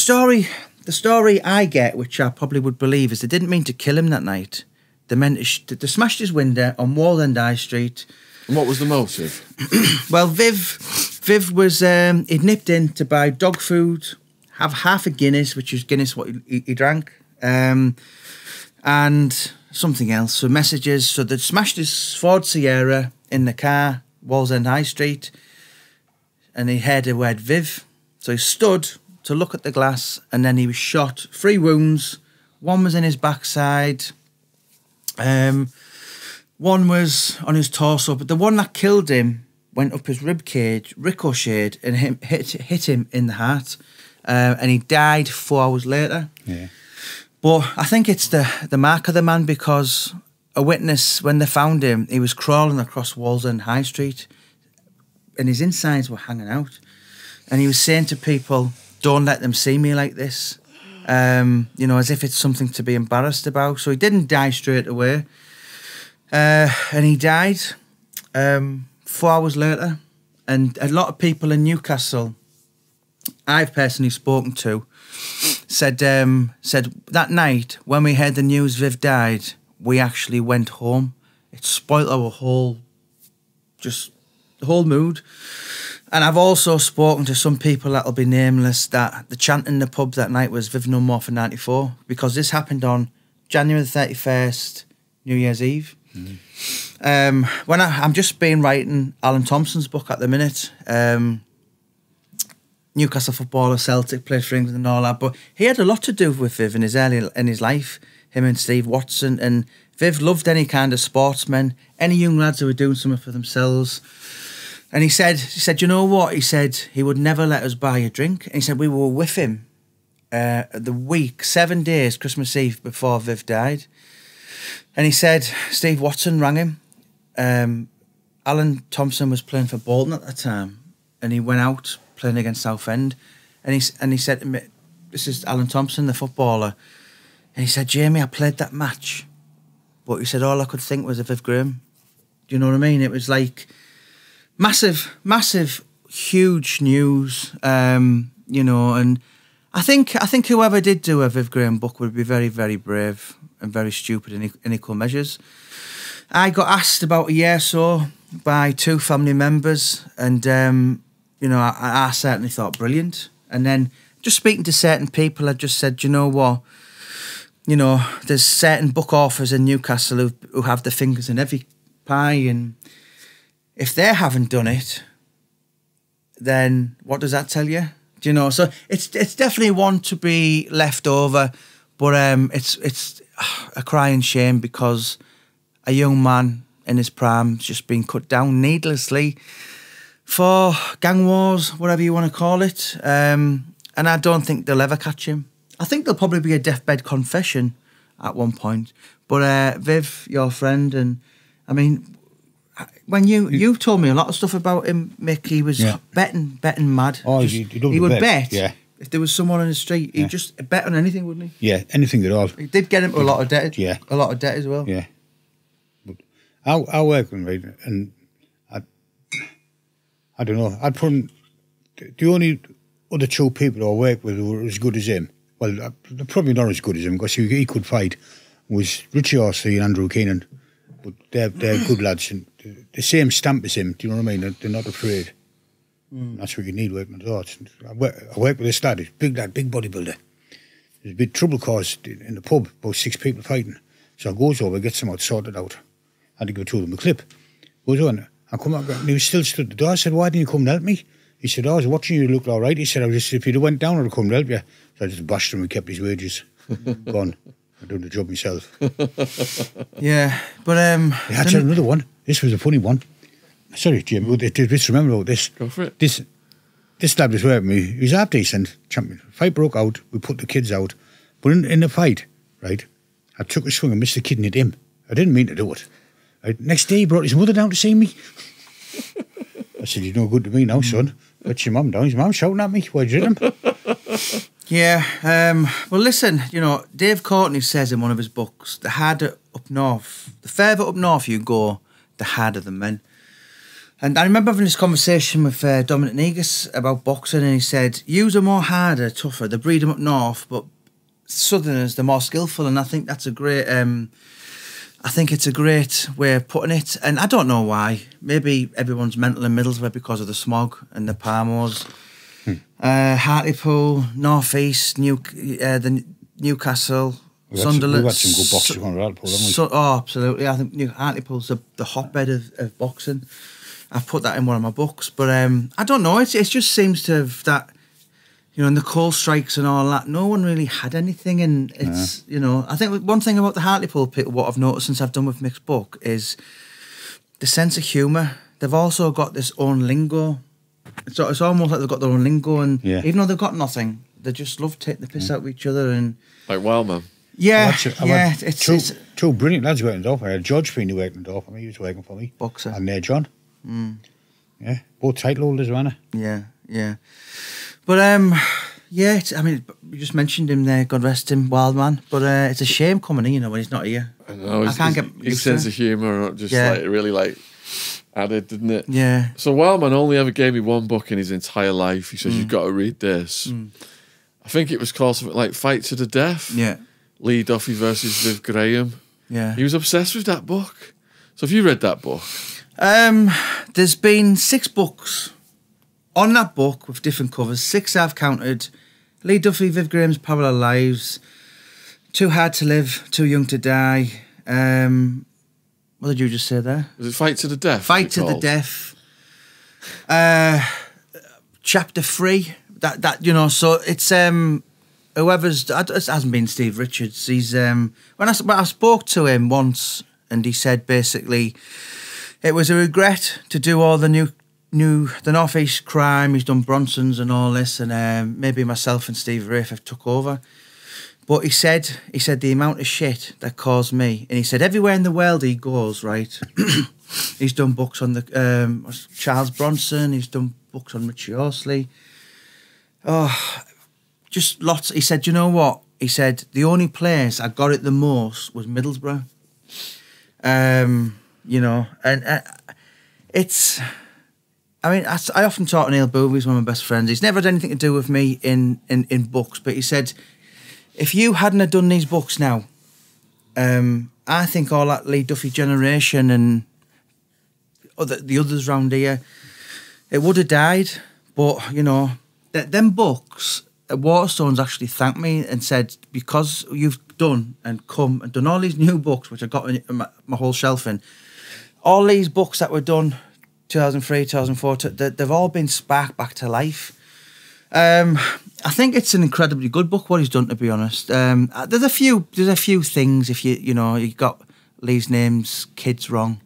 story I get, which I probably would believe, is they didn't mean to kill him that night. They meant they smashed his window on Wall's End High Street. And what was the motive? Well, Viv was, he'd nipped in to buy dog food, have half a Guinness, which is Guinness what he drank, and something else, so messages. So they'd smashed his Ford Sierra in the car, Wall's End High Street, and he heard the word Viv. So he stood to look at the glass, and then he was shot. 3 wounds. One was in his backside. One was on his torso, but the one that killed him went up his rib cage, ricocheted, and hit him in the heart, and he died 4 hours later. Yeah. But I think it's the mark of the man, because a witness, when they found him, he was crawling across Wall's End High Street, and his insides were hanging out, and he was saying to people, "Don't let them see me like this," as if it's something to be embarrassed about. So he didn't die straight away. And he died 4 hours later. And a lot of people in Newcastle I've personally spoken to said that night when we heard the news Viv died, we actually went home. It spoilt our whole mood. And I've also spoken to some people that'll be nameless that the chant in the pub that night was Viv No More for 94, because this happened on January the 31st, New Year's Eve. When I'm just been writing Alan Thompson's book at the minute, Newcastle footballer, Celtic, played for England and all that, but he had a lot to do with Viv in his life, him and Steve Watson, and Viv loved any kind of sportsmen, any young lads who were doing something for themselves. And he said, you know what? He said he would never let us buy a drink. And he said we were with him the week, 7 days, Christmas Eve, before Viv died. And he said Steve Watson rang him. Alan Thompson was playing for Bolton at the time, and he went out playing against Southend. And he said to me, "This is Alan Thompson, the footballer." And he said, "Jamie, I played that match, but," he said, "all I could think was of Viv Graham." Do you know what I mean? It was like massive, huge news, and I think whoever did do a Viv Graham book would be very, very brave and very stupid in equal measures. I got asked about a year or so by 2 family members, and I certainly thought brilliant. And then just speaking to certain people, I just said, you know what? There's certain book authors in Newcastle who have their fingers in every pie, and if they haven't done it, then what does that tell you? Do you know? So it's definitely one to be left over, but it's a crying shame, because a young man in his prime has just been cut down needlessly for gang wars, whatever you want to call it. And I don't think they'll ever catch him. I think there'll probably be a deathbed confession at one point. But Viv, your friend, and I mean, when you told me a lot of stuff about him, Mick, he was betting mad. Oh, he would bet. Yeah. If there was someone on the street, he'd just bet on anything, wouldn't he? Yeah, anything at all. He did get into a lot of debt. Yeah. A lot of debt as well. Yeah. But I work with him, right, and I don't know. I'd put him, the only other two people I worked with who were as good as him, well, they're probably not as good as him because he could fight, was Richie Horsey and Andrew Keenan. But they're good lads and the same stamp as him, do you know what I mean? They're not afraid. That's what you need working with horse. I worked with this lad, he's big bodybuilder. There's a big trouble caused in the pub, about 6 people fighting. So I goes over, gets them out, sorted out. I had to give two of them a clip. Goes on, I come up, and he was still stood at the door. I said, why didn't you come and help me? He said, I was watching you, look all right. He said, if you'd have went down, I'd have come and help you. So I just bashed him and kept his wages. Gone. I'm doing the job myself. Yeah, but... I tell another one. This was a funny one. Sorry, Jim, just remember about this. Go for it. This lad was working with me. He was half decent champion. Fight broke out. We put the kids out. But in the fight, right, I took a swing and missed the kid and hit him. I didn't mean to do it. Right, next day, he brought his mother down to see me. I said, you're no good to me now, son. Let your mum down. His mum shouting at me. Why'd you hit him? Yeah, well, listen, you know, Dave Courtney says in one of his books, the harder up north, the further up north you go, the harder the men. And I remember having this conversation with Dominic Negus about boxing, and he said, yous are more harder, tougher, they breed them up north, but Southerners, they're more skillful, and I think that's a great... I think it's a great way of putting it, and I don't know why. Maybe everyone's mental in Middlesbrough because of the smog and the Palmos. Hartlepool, North East, the Newcastle, Sunderland. We've had some good boxers on Hartlepool, haven't we? Oh, absolutely. I think Hartlepool's the hotbed of boxing. I've put that in one of my books, but I don't know. It just seems to have that, you know, in the coal strikes and all that, no one really had anything. And it's, you know, I think one thing about the Hartlepool people, what I've noticed since I've done with Mick's book, is the sense of humour. They've also got this own lingo. It's almost like they've got their own lingo, and even though they've got nothing, they just love taking the piss out of each other. And like Wildman. Yeah, it's two brilliant lads working it off. I had George Feeney working it off for me. He was working for me. Boxer. And John. Yeah, both title holders, weren't they? Yeah. But I mean, you just mentioned him there. God rest him, Wildman. But it's a shame coming in, you know, when he's not here. I know. I can't get his sense of humour just like really added, didn't it? Yeah. So Wildman only ever gave me one book in his entire life. He says, you've got to read this. I think it was called something like Fight to the Death. Yeah. Lee Duffy versus Viv Graham. Yeah. He was obsessed with that book. So have you read that book? There's been 6 books on that book with different covers. 6 I've counted. Lee Duffy, Viv Graham's Parallel Lives, Too Hard to Live, Too Young to Die. What did you just say there? Was it Fight to the Death? Fight to the Death. Chapter 3. That you know, so it's whoever's. It hasn't been Steve Richards. He's when I spoke to him once, and he said basically it was a regret to do all the North East crime. He's done Bronson's and all this, and maybe myself and Steve Rafe have took over. But he said the amount of shit that caused me, and he said everywhere in the world he goes, right, he's done books on the Charles Bronson, he's done books on Richie Horsley. Oh, just lots. He said, you know what? He said the only place I got it the most was Middlesbrough. You know, and it's. I mean, I often talk to Neil Booby, he's one of my best friends. He's never had anything to do with me in books, but he said, if you hadn't have done these books now, I think all that Lee Duffy generation and the others round here, it would have died. But, you know, them books, Waterstones actually thanked me and said, because you've done and come and done all these new books, which I got in my whole shelf in, all these books that were done 2003, 2004, they've all been sparked back to life. I think it's an incredibly good book, what he's done, to be honest. There's a few things, if you got Lee's name's kids wrong.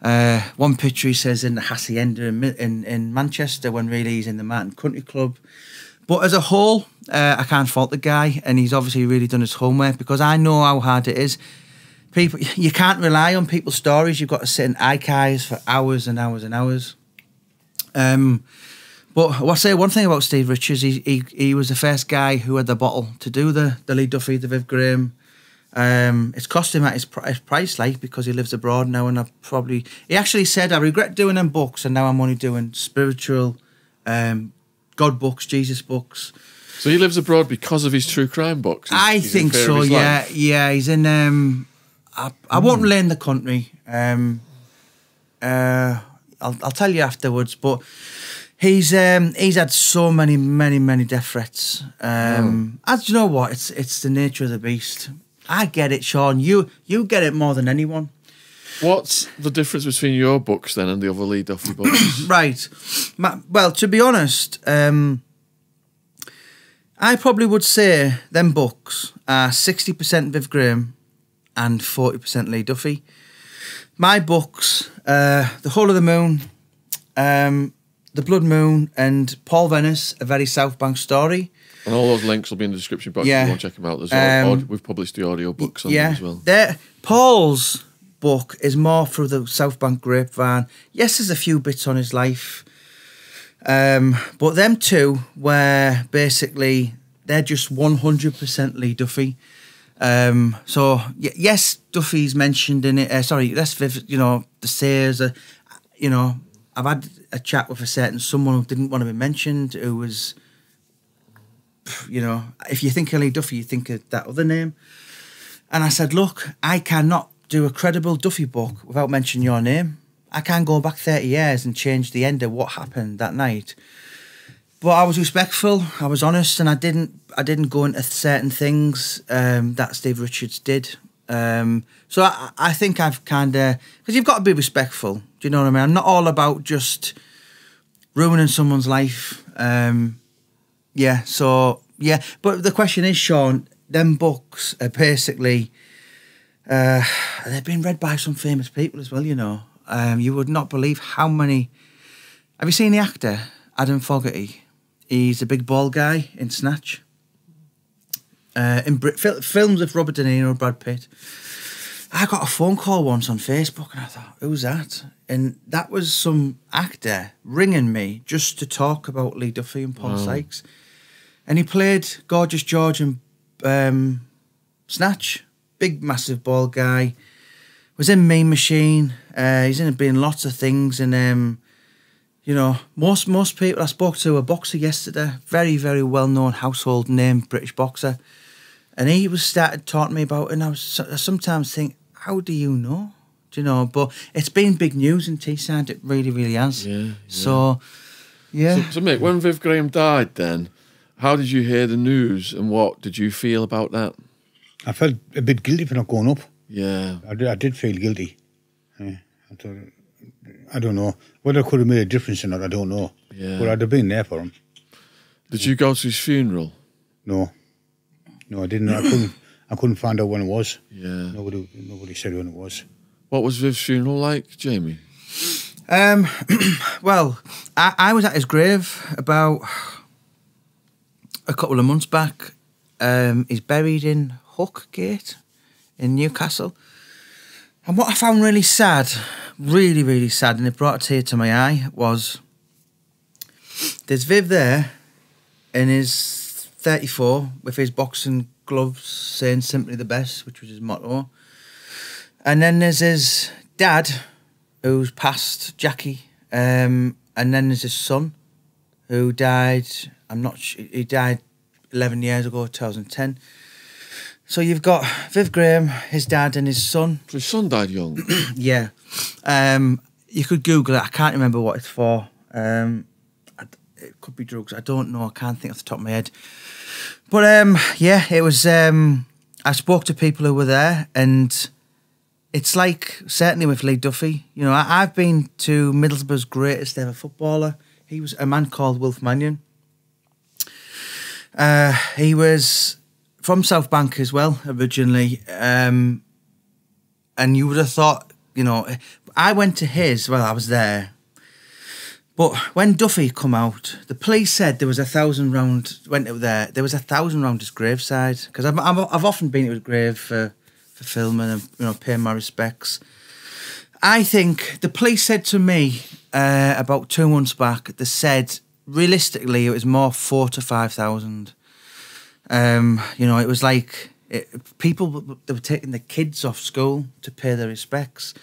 One picture he says in the Hacienda in Manchester when really he's in the Martin Country Club. But as a whole, I can't fault the guy, and he's obviously really done his homework, because I know how hard it is. People, you can't rely on people's stories. You've got to sit in archives for hours and hours and hours. But I'll say one thing about Steve Richards. He was the first guy who had the bottle to do the Lee Duffy, the Viv Graham. It's cost him at his price, like, because he lives abroad now, and he actually said, I regret doing them books, and now I'm only doing spiritual, God books, Jesus books. So he lives abroad because of his true crime books? I think so, yeah. Life. Yeah, he's in, I won't name the country. I'll tell you afterwards, but he's had so many death threats. As you know what, it's the nature of the beast. I get it, Sean. You get it more than anyone. What's the difference between your books then and the other Lee Duffy books? Right. Well, to be honest, I probably would say them books are 60% Viv Graham and 40% Lee Duffy. My books, The Hull of the Moon, The Blood Moon, and Paul Venis, A Very South Bank Story. And all those links will be in the description box if you want to check them out. We've published the audiobooks on them as well. Paul's book is more through the South Bank grapevine. Yes, there's a few bits on his life. But them two were basically, they're just 100% Lee Duffy. So, yes, Duffy's mentioned in it. That's Viv, the Sayers. I've had a chat with a certain someone who didn't want to be mentioned, who was, if you think of Lee Duffy, you think of that other name. And I said, look, I cannot do a credible Duffy book without mentioning your name. I can't go back 30 years and change the end of what happened that night. But I was respectful, I was honest, and I didn't go into certain things that Steve Richards did. So I think I've kind of, because you've got to be respectful. Do you know what I mean? I'm not all about just ruining someone's life. But the question is, Sean, them books are basically, they've been read by some famous people as well, You would not believe how many. Have you seen the actor, Adam Fogarty? He's a big bald guy in Snatch. In films with Robert De Niro and Brad Pitt. I got a phone call once on Facebook and I thought, who's that? And that was some actor ringing me just to talk about Lee Duffy and Paul Sykes. And he played Gorgeous George in Snatch. Big, massive bald guy. Was in Mean Machine. He's been lots of things. And, most people I spoke to, a boxer yesterday, very, very well-known household name, British boxer. And he was started talking to me about it, and I sometimes think, how do you know? Do you know? But it's been big news in Teesside, it really, really has. Yeah. So, yeah. So Mick, when Viv Graham died then, how did you hear the news and what did you feel about that? I felt a bit guilty for not going up. Yeah. I did feel guilty. Yeah. I don't know. Whether it could have made a difference or not, I don't know. Yeah. But I'd have been there for him. Did you go to his funeral? No. No, I didn't. I couldn't find out when it was. Yeah. Nobody said when it was. What was Viv's funeral like, Jamie? Well, I was at his grave about a couple of months back. He's buried in Hook Gate in Newcastle. And what I found really sad, really, really sad, and it brought a tear to my eye, was there's Viv there in his 34 with his boxing gloves saying simply the best, which was his motto. And then there's his dad, who's passed, Jackie. And then there's his son, who died, he died 11 years ago, 2010. So you've got Viv Graham, his dad, and his son. So his son died young? Yeah. You could Google it. I can't remember what it's for. It could be drugs. I don't know. I can't think off the top of my head. But, it was... I spoke to people who were there, and it's like, certainly with Lee Duffy, I've been to Middlesbrough's greatest ever footballer. He was a man called Wilf Mannion. He was from South Bank as well, originally. And you would have thought, I went to his, I was there. But when Duffy come out, the police said there was 1,000 round, went out there was 1,000 round his graveside. Because I've often been to his grave for filming and, paying my respects. I think the police said to me about 2 months back, they said, realistically, it was more 4,000 to 5,000. It was like People, they were taking the kids off school to pay their respects.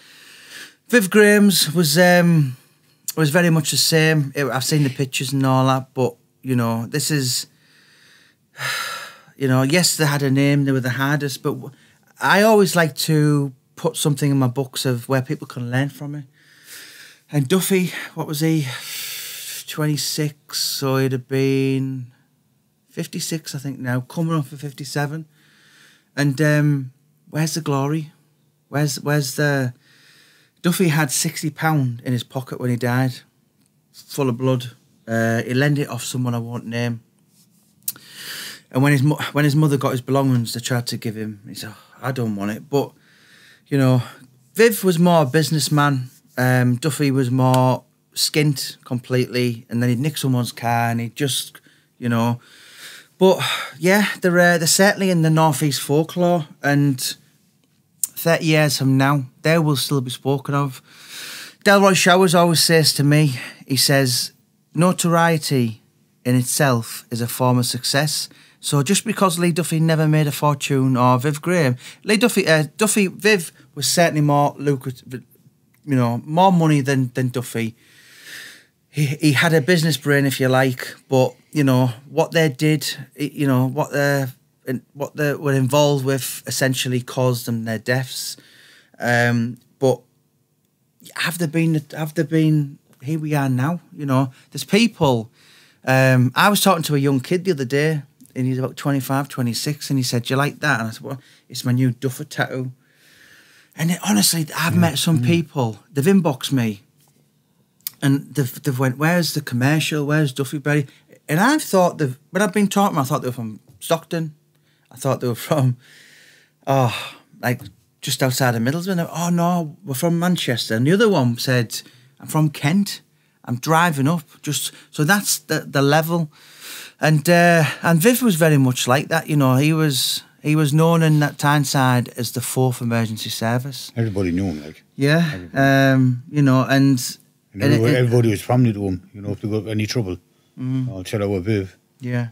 Viv Graham's was very much the same. I've seen the pictures and all that, but, you know, this is, you know, yes, they had a name, they were the hardest, but I always like to put something in my books of where people can learn from it. And Duffy, what was he? 26, so he'd have been 56, I think now, coming up for 57. And where's the glory? Where's the... Duffy had £60 in his pocket when he died, full of blood. He lent it off someone I won't name. And when his mother got his belongings, they tried to give him. He said, oh, I don't want it. But, you know, Viv was more a businessman. Duffy was more skint completely. And then he'd nick someone's car and he'd just, you know... But, yeah, they're certainly in the North East folklore, and 30 years from now, they will still be spoken of. Delroy Showers always says to me, he says, notoriety in itself is a form of success. So just because Lee Duffy never made a fortune, or Viv Graham, Viv was certainly more lucrative, you know, more money than Duffy. He had a business brain, if you like, but, you know, what they did, you know, what they were involved with essentially caused them their deaths. But have there been, here we are now, you know, there's people, I was talking to a young kid the other day, and he's about 25, 26, and he said, do you like that? And I said, well, it's my new Duffer tattoo. And honestly, I've met some people, they've inboxed me, and they've went, where's the commercial? Where's Duffy Berry? And I thought, when I've been talking, I thought they were from Stockton. I thought they were from, like just outside of Middlesbrough. Oh no, we're from Manchester. And the other one said, I'm from Kent. I'm driving up. Just so that's the level. And Viv was very much like that. You know, he was known in that Tyneside as the 4th emergency service. Everybody knew him, like. Yeah. You know, and everybody was family to him. You know, if they got any trouble, I'll tell her about Viv. Yeah.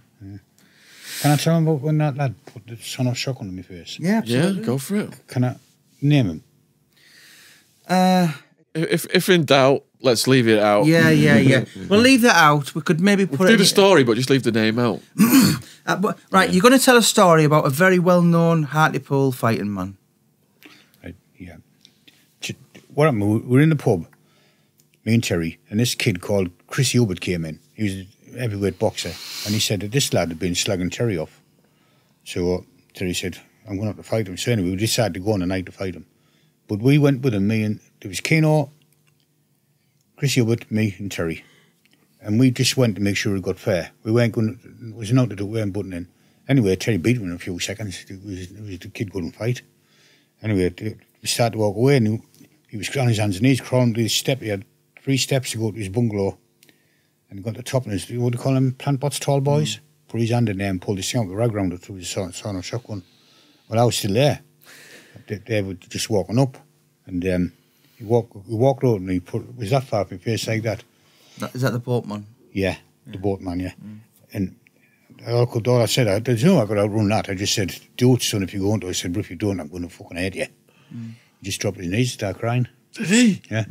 Can I tell him about when that lad put the son of shock on my face? Yeah, absolutely. Yeah, go for it. Can I name him? If in doubt, let's leave it out. Yeah. We'll leave that out. We could maybe put do the story, but just leave the name out. Right, you're going to tell a story about a very well-known Hartlepool fighting man. Right, yeah. What happened? We were in the pub, me and Terry, and this kid called Chris Hubert came in. He was a heavyweight boxer, and he said that this lad had been slagging Terry off. So Terry said, I'm going to have to fight him. So anyway, we decided to go on a night to fight him. But we went with him, there was Keno, Chris Hubert, me and Terry. And we just went to make sure it got fair. We weren't going to, there was nothing to do, we weren't butting in. Anyway, Terry beat him in a few seconds. It was the kid couldn't fight. Anyway, we started to walk away, and he was on his hands and knees, crawling to his step. He had 3 steps to go to his bungalow. And he got to the top, and what do you call them, plant bots, tall boys? Put his hand in there and pulled his thing out the rag round it through his sawn of shotgun. Well, I was still there. They were just walking up, and he walked out, and it was that far from my face like that. Is that the boatman? Yeah, the boatman, yeah. And all I said, there's no I could outrun that. I just said, do it, son, if you go into it. I said, but if you don't, I'm going to fucking hate you. He just dropped his knees and started crying. Did he? Yeah.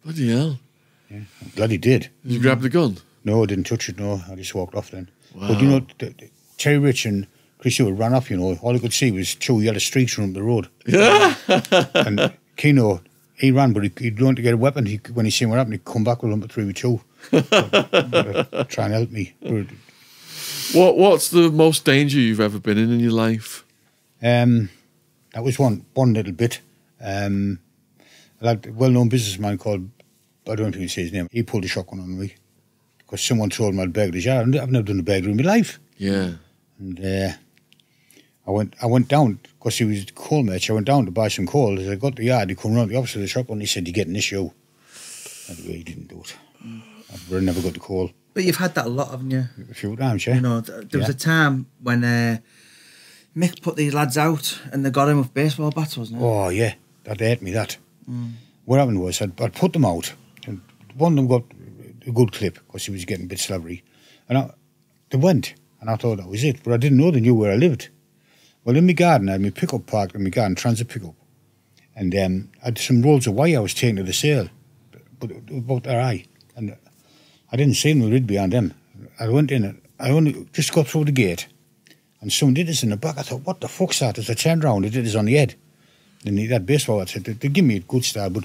Bloody hell. Yeah, I'm glad he did. Did you grab the gun? No, I didn't touch it, no. I just walked off then. Wow. But, you know, Terry Rich and Chris Heward ran off, you know. All I could see was 2 yellow streaks running up the road. Yeah. And Keno, he ran, but he'd learned to get a weapon. When he seen what happened, he'd come back with number 3 with 2. Try and help me. What's the most danger you've ever been in your life? That was one little bit. A well-known businessman called, I don't know if you can say his name, he pulled a shotgun on me because someone told him I'd burgled. I've never done a burglary in my life. Yeah. And I went down, because he was coal merch, I went down to buy some coal. As I got to the yard, he come round the opposite of the shop and he said, you're getting this show. Anyway, he didn't do it. I never got the coal. But you've had that a lot, haven't you? A few times, yeah. You know, there was a time when Mick put these lads out and they got him with baseball bats, wasn't it? Oh, yeah. That hurt me, that. What happened was, I'd put them out, and one of them got a good clip, because he was getting a bit slavery. And they went, and I thought that was it, but I didn't know they knew where I lived. Well, in my garden, I had my pickup parked in my garden, transit pickup. And I had some rolls of wire I was taking to the sale, but about their eye. And I didn't see them, we'd behind them. I went in, and I only just got through the gate, and someone did this in the back. I thought, what the fuck's that? As I turned around, they did this on the head. And that baseball, I said, they give me a good start, but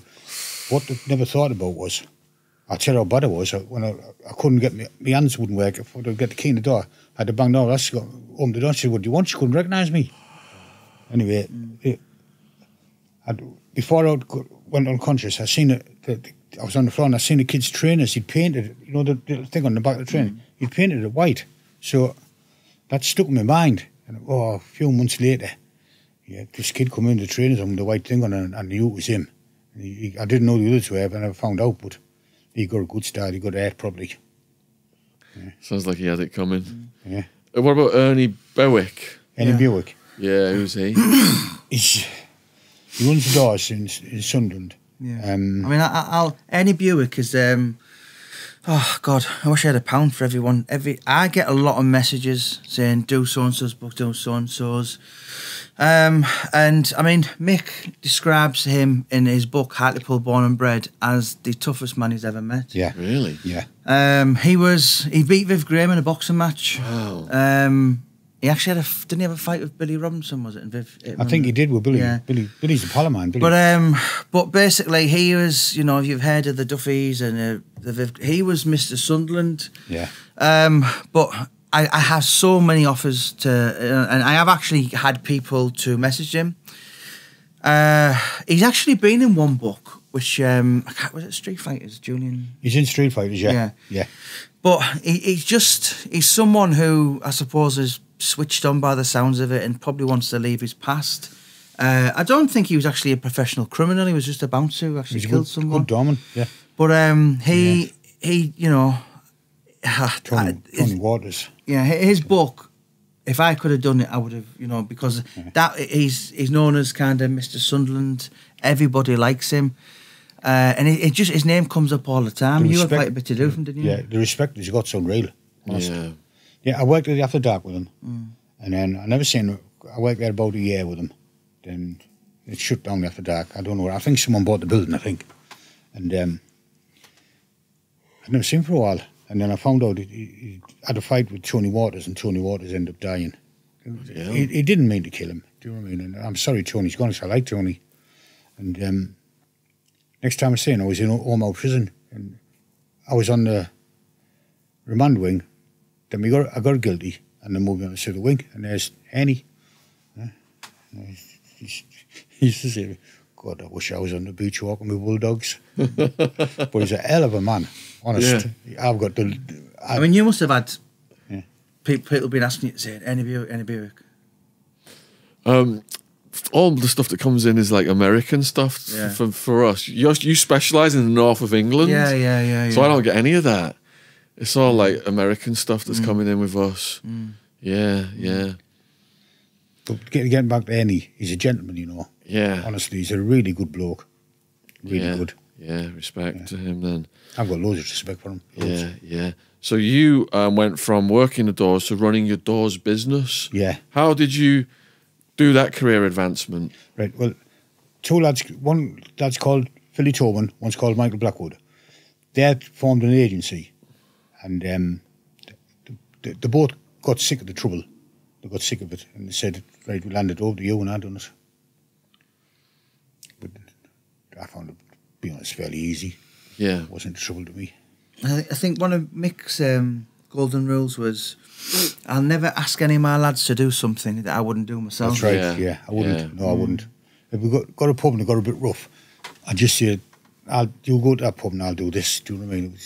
what they never thought about was, I'll tell you how bad it was. When I couldn't get my hands wouldn't work. If I would get the key in the door, I had to bang the door. I just got home the door. She said, what do you want? She couldn't recognise me. Anyway, before I went unconscious, I seen I was on the floor and I seen the kids' trainers. He'd painted, you know, the little thing on the back of the train. He'd painted it white. So that stuck in my mind. And a few months later, this kid come in the trainers on with the white thing on, and I knew it was him. I didn't know the others were, but I found out. But he got a good start. He got it properly. Yeah. Sounds like he had it coming. Yeah. What about Ernie Bewick? Bewick. Yeah, who's he? He runs the doors in Sunderland. Yeah. I mean, Ernie Bewick is. Oh God, I wish I had £1 for everyone. I get a lot of messages saying do so and so's book, do so and so's. And I mean, Mick describes him in his book Hartlepool, Born and Bred as the toughest man he's ever met. Yeah, really. Yeah. He beat Viv Graham in a boxing match. Wow. He actually didn't he have a fight with Billy Robinson, was it? And Viv, I think he did with Billy. Yeah. Billy's a pal of mine. Billy. But basically he was, you know, if you've heard of the Duffys and the Viv, he was Mr. Sunderland. Yeah. But I have so many offers and I have actually had people to message him. He's actually been in one book, which was it Street Fighters, Julian? He's in Street Fighters, yeah. But he's someone who I suppose is switched on by the sounds of it and probably wants to leave his past. I don't think he was actually a professional criminal. He was just a bouncer who actually killed someone. Good doorman, yeah. But he you know, Tony Waters. Yeah, his book. If I could have done it, I would have. You know, because that he's known as kind of Mr. Sunderland. Everybody likes him. And it just his name comes up all the time. You had quite a bit to do with him, didn't you? Yeah, the respect he's got so real. Honestly. Yeah. I worked at the After Dark with him, and then I never seen him. I worked there about a year with him. Then it shut down the After Dark. I don't know. I think someone bought the building. I think, and I'd never seen him for a while. And then I found out he had a fight with Tony Waters, and Tony Waters ended up dying. Yeah. He didn't mean to kill him. Do you know what I mean? And I'm sorry, Tony's gone. I like Tony, and. Next time I seen him, I was in Ormo prison, and I was on the remand wing. Then I got guilty, and then moved on to the wing, and there's Henny. He used to say, God, I wish I was on the beach walking with bulldogs. But he's a hell of a man, honest. Yeah. I mean, you must have had people been asking you, saying, any Bewick? All the stuff that comes in is like American stuff for us. You specialise in the north of England. Yeah. So I don't get any of that. It's all like American stuff that's coming in with us. Yeah. But getting back to Ernie, he's a gentleman, you know. Yeah. Honestly, he's a really good bloke. Really good. Yeah, respect to him then. I've got loads of respect for him. Loads. Yeah. So you went from working the doors to running your doors business. Yeah. How did you do that career advancement? Right, well, two lads, one lad's called Philly Tobin, one's called Michael Blackwood. They had formed an agency, and they both got sick of the trouble. They got sick of it, and they said, right, we'll hand it over to you, and I done it. But I found it, to be honest, fairly easy. Yeah. It wasn't trouble to me. I think one of Mick's golden rules was, I'll never ask any of my lads to do something that I wouldn't do myself. That's right, yeah. I wouldn't. Yeah. No, I wouldn't. If we got a pub and it got a bit rough, I'd just say, you go to that pub and I'll do this. Do you know what I mean?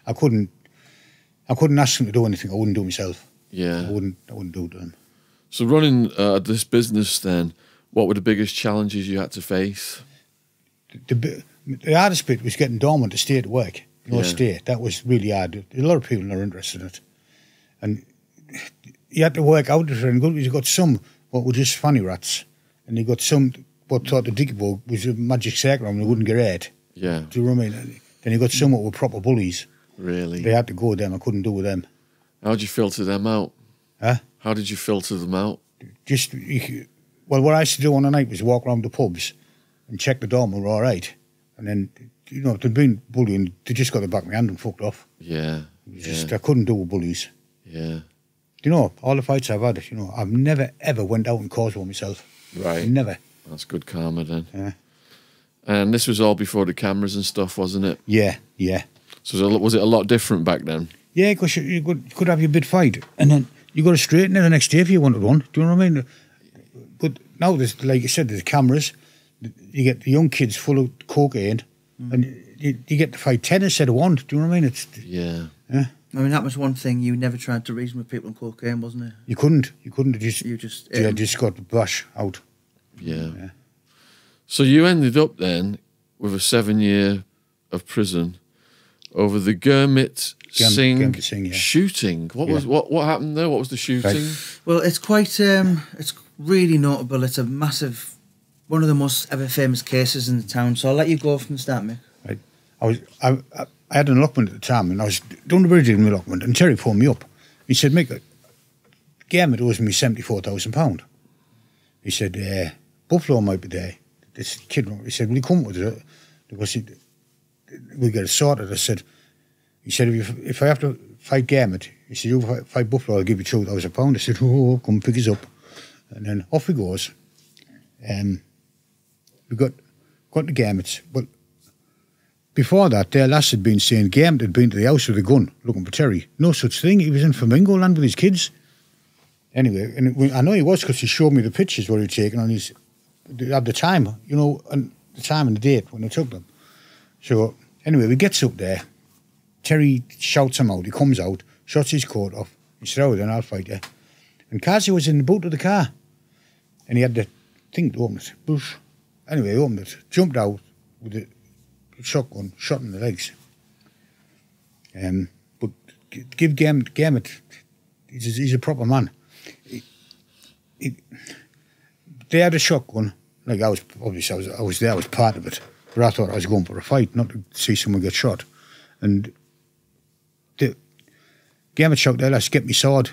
I couldn't ask them to do anything I wouldn't do myself. Yeah. I wouldn't do it to them. So running this business then, what were the biggest challenges you had to face? The hardest bit was getting doorman to stay to work. Stay. That was really hard. A lot of people are interested in it. And you had to work out it and you got some what were just funny rats, and you got some what thought the dickbug was a magic circle and they wouldn't get hurt. Yeah. Do you know what I mean? Then you got some what were proper bullies. Really? They had to go with them. I couldn't do with them. How did you filter them out? Huh? How did you filter them out? Well, what I used to do on the night was walk around the pubs and check the doorman were all right. And then, you know, if they'd been bullying, they just got the back of my hand and fucked off. Yeah. Just, I couldn't do with bullies. Yeah. You know, all the fights I've had, you know, I've never, ever went out and caused one myself. Right. Never. That's good karma then. Yeah. And this was all before the cameras and stuff, wasn't it? Yeah, yeah. So was it a lot different back then? Yeah, because you could have your bid fight, and then you got to straighten it the next day if you wanted one. Do you know what I mean? But now, there's, like you said, there's cameras. You get the young kids full of cocaine, and you get to fight 10 instead of 1. Do you know what I mean? Yeah. I mean, that was one thing you never tried to reason with people on cocaine, wasn't it? You couldn't. You just got the bash out. Yeah. So you ended up then with a 7-year of prison over the Gurmit Singh shooting. What happened there? What was the shooting? Right. Well, it's quite it's really notable. It's a massive, one of the most ever famous cases in the town. So I'll let you go from the start, Mick. Right. I had an allotment at the time, and I was doing the bridge in my allotment, and Terry phoned me up. He said, Mick, Gurmit owes me £74,000. He said, Buffalo might be there. This kid, he said, will you come with it? Because we'll get it sorted. He said, if I have to fight Gurmit, he said, you fight Buffalo, I'll give you £2,000. I said, oh, come pick us up. And then off he goes. We got the Gurmits. But before that, their lass had been saying Gurmit had been to the house with a gun looking for Terry. No such thing. He was in Flamingo Land with his kids. Anyway, and I know he was because he showed me the pictures what he'd taken on his, at the time, you know, and the time and the date when I took them. So anyway, we gets up there. Terry shouts him out. He comes out, shuts his coat off. He said, oh, then I'll fight you. And Cassie was in the boot of the car. And he had the thing to open it. Bush. Anyway, he opened it, jumped out with the shotgun, shot in the legs. But give Gurmit, he's a proper man. They had a shotgun. Like I was there, I was part of it. But I thought I was going for a fight, not to see someone get shot. And Gurmit shot there, let's get me sword.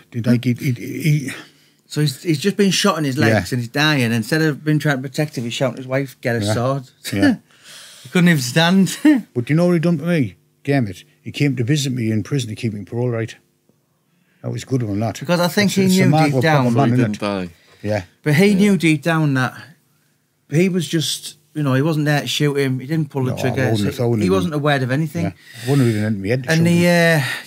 So he's just been shot in his legs and he's dying. Instead of being trying to protect him, he's shouting his wife, get a sword. Yeah. He couldn't even stand. But you know what he done to me? Gurmit, he came to visit me in prison to keep me parole right. That was good of him, that. Because I think he knew deep down. So he didn't die. Yeah. But he knew deep down that he was just, you know, he wasn't there to shoot him. He didn't pull the trigger. He wasn't aware of anything. Yeah. I wouldn't have even had and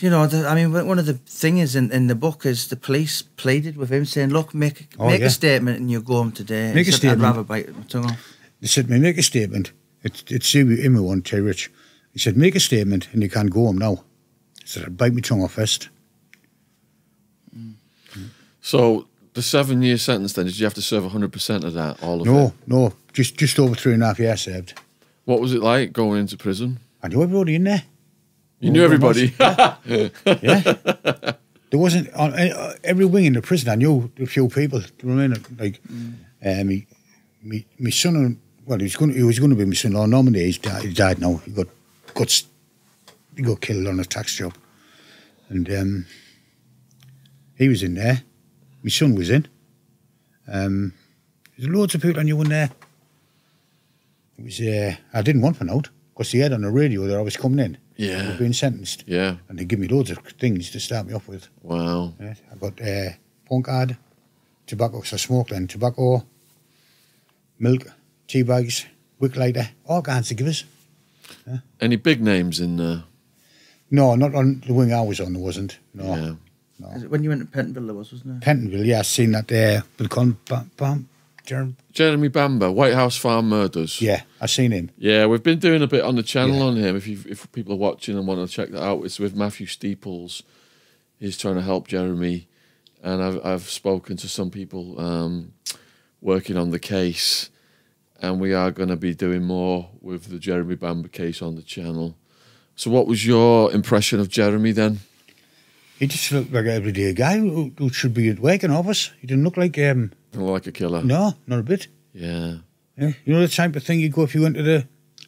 you know, I mean, one of the things in the book is the police pleaded with him saying, look, make a statement and you'll go home today. Make a statement. I'd rather bite my tongue off. They said, make a statement. It's him who won, Terry Rich. He said, make a statement and you can't go home now. I said, I'd bite my tongue off first. So the 7-year sentence then, did you have to serve 100% of that, all of it? No, just over 3.5 years served. What was it like going into prison? I knew everybody in there. You knew everybody? Yeah. There wasn't, on every wing in the prison, I knew a few people. Do you know what I mean? Like, my son, well, he was going to be my son-in-law. Normandy, he died now. He got killed on a tax job. And he was in there. My son was in. There's loads of people I knew in there. It was, I didn't want one out because they had on the radio that I was coming in. Yeah. I was being sentenced. Yeah. And they give me loads of things to start me off with. Wow. Yeah, I got punk card, tobacco, because I smoked then, tobacco, milk, tea bags, wick lighter, all kinds of givers. Yeah. Any big names in there? No, not on the wing I was on, there wasn't. No. Yeah. No. Is it when you went to Pentonville, there wasn't it? Pentonville, yeah, I seen that there. Jeremy Bamber, White House Farm Murders. Yeah, I seen him. Yeah, we've been doing a bit on the channel on him. If people are watching and want to check that out, it's with Matthew Steeples. He's trying to help Jeremy, and I've spoken to some people working on the case, and we are going to be doing more with the Jeremy Bamber case on the channel. So, what was your impression of Jeremy then? He just looked like an everyday guy who should be at work in office. He didn't look like a killer. No, not a bit. Yeah. Yeah. You know the type of thing you go if you went to the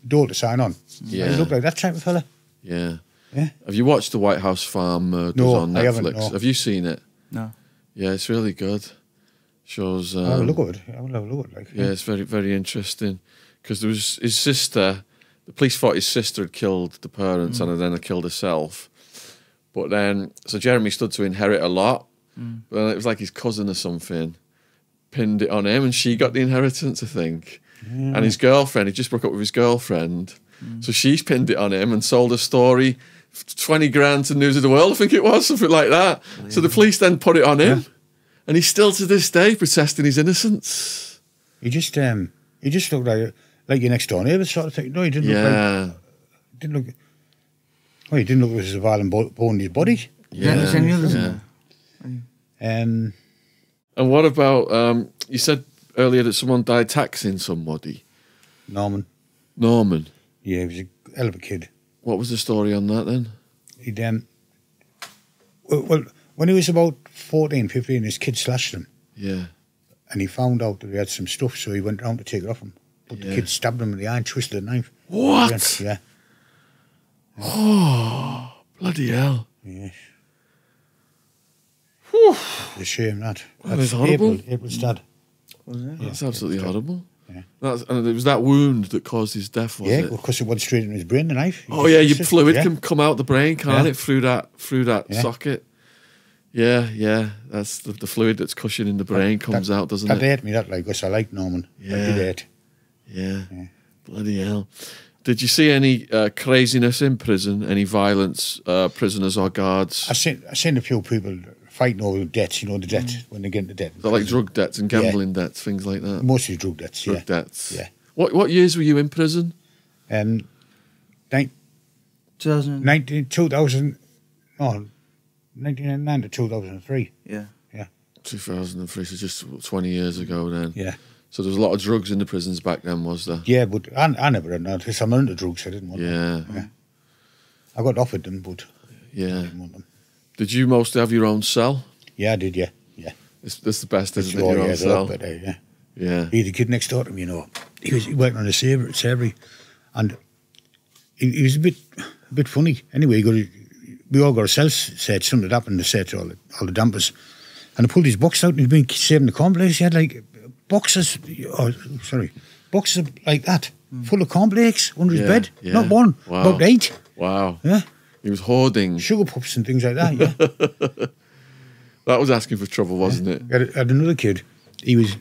door to sign on? Yeah. He looked like that type of fella. Yeah. Yeah. Have you watched the White House Farm Murders on Netflix? I haven't, no. Have you seen it? No. Yeah, it's really good. Shows. I'll have a look at it. I will have a look at it. Like, Yeah, it's very, very interesting. Because there was his sister, the police thought his sister had killed the parents and then had killed herself. But then, so Jeremy stood to inherit a lot. But it was like his cousin or something pinned it on him, and she got the inheritance, I think. And his girlfriend, he just broke up with his girlfriend. So she's pinned it on him and sold a story, 20 grand to News of the World, I think it was, something like that. So the police then put it on him. And he's still to this day protesting his innocence. He just looked like your next door neighbour sort of thing. No, he didn't look like... Didn't look... Well, he didn't look like there was a violent bone in his body. There's any others in there? And what about, you said earlier that someone died taxing somebody. Norman. Yeah, he was a hell of a kid. What was the story on that then? He'd, well, when he was about 14, 15, his kid slashed him. Yeah. And he found out that he had some stuff, so he went round to take it off him. But the kid stabbed him in the eye and twisted the knife. What? Yeah. Oh, bloody hell. Yes. Whew. It's a shame, that. That's horrible. April's dad. Was it? That's absolutely horrible. Yeah. And it was that wound that caused his death, was it? Because it went straight in his brain, the knife. Your fluid can come out the brain, can't it, through that Yeah. socket? Yeah. That's the fluid that's cushioning the brain comes out, doesn't That it? ate me, that, like, because I like Norman. Yeah. I did hate. Yeah. Bloody hell. Did you see any craziness in prison? Any violence, prisoners or guards? I seen a few people fighting over debts, the debt, when they get into debt. Is that like drug debts and gambling debts, things like that? Mostly drug debts, Drug debts. Yeah. What years were you in prison? 2000. 1999 to 2003. Yeah. 2003, so just 20 years ago then. Yeah. So there was a lot of drugs in the prisons back then, was there? Yeah, but I never had that, because I'm into drugs, I didn't want them. Yeah. I got offered them, but I Yeah. didn't want them. Did you mostly have your own cell? Yeah, I did, yeah. That's the best, isn't it? Oh, Your own yeah, cell. yeah. Yeah. He had a kid next door to me, He was working on a savoury, and he was a bit funny. Anyway, we all got a cell set, something had happened to set all the dampers, and I pulled his box out, and he'd been saving the cornflakes. He had like boxes like that, full of cornflakes under his bed. Yeah. Not one, Wow. about 8. Wow. Yeah, He was hoarding. sugar puffs and things like that. Yeah. That was asking for trouble, wasn't it? I had another kid. He was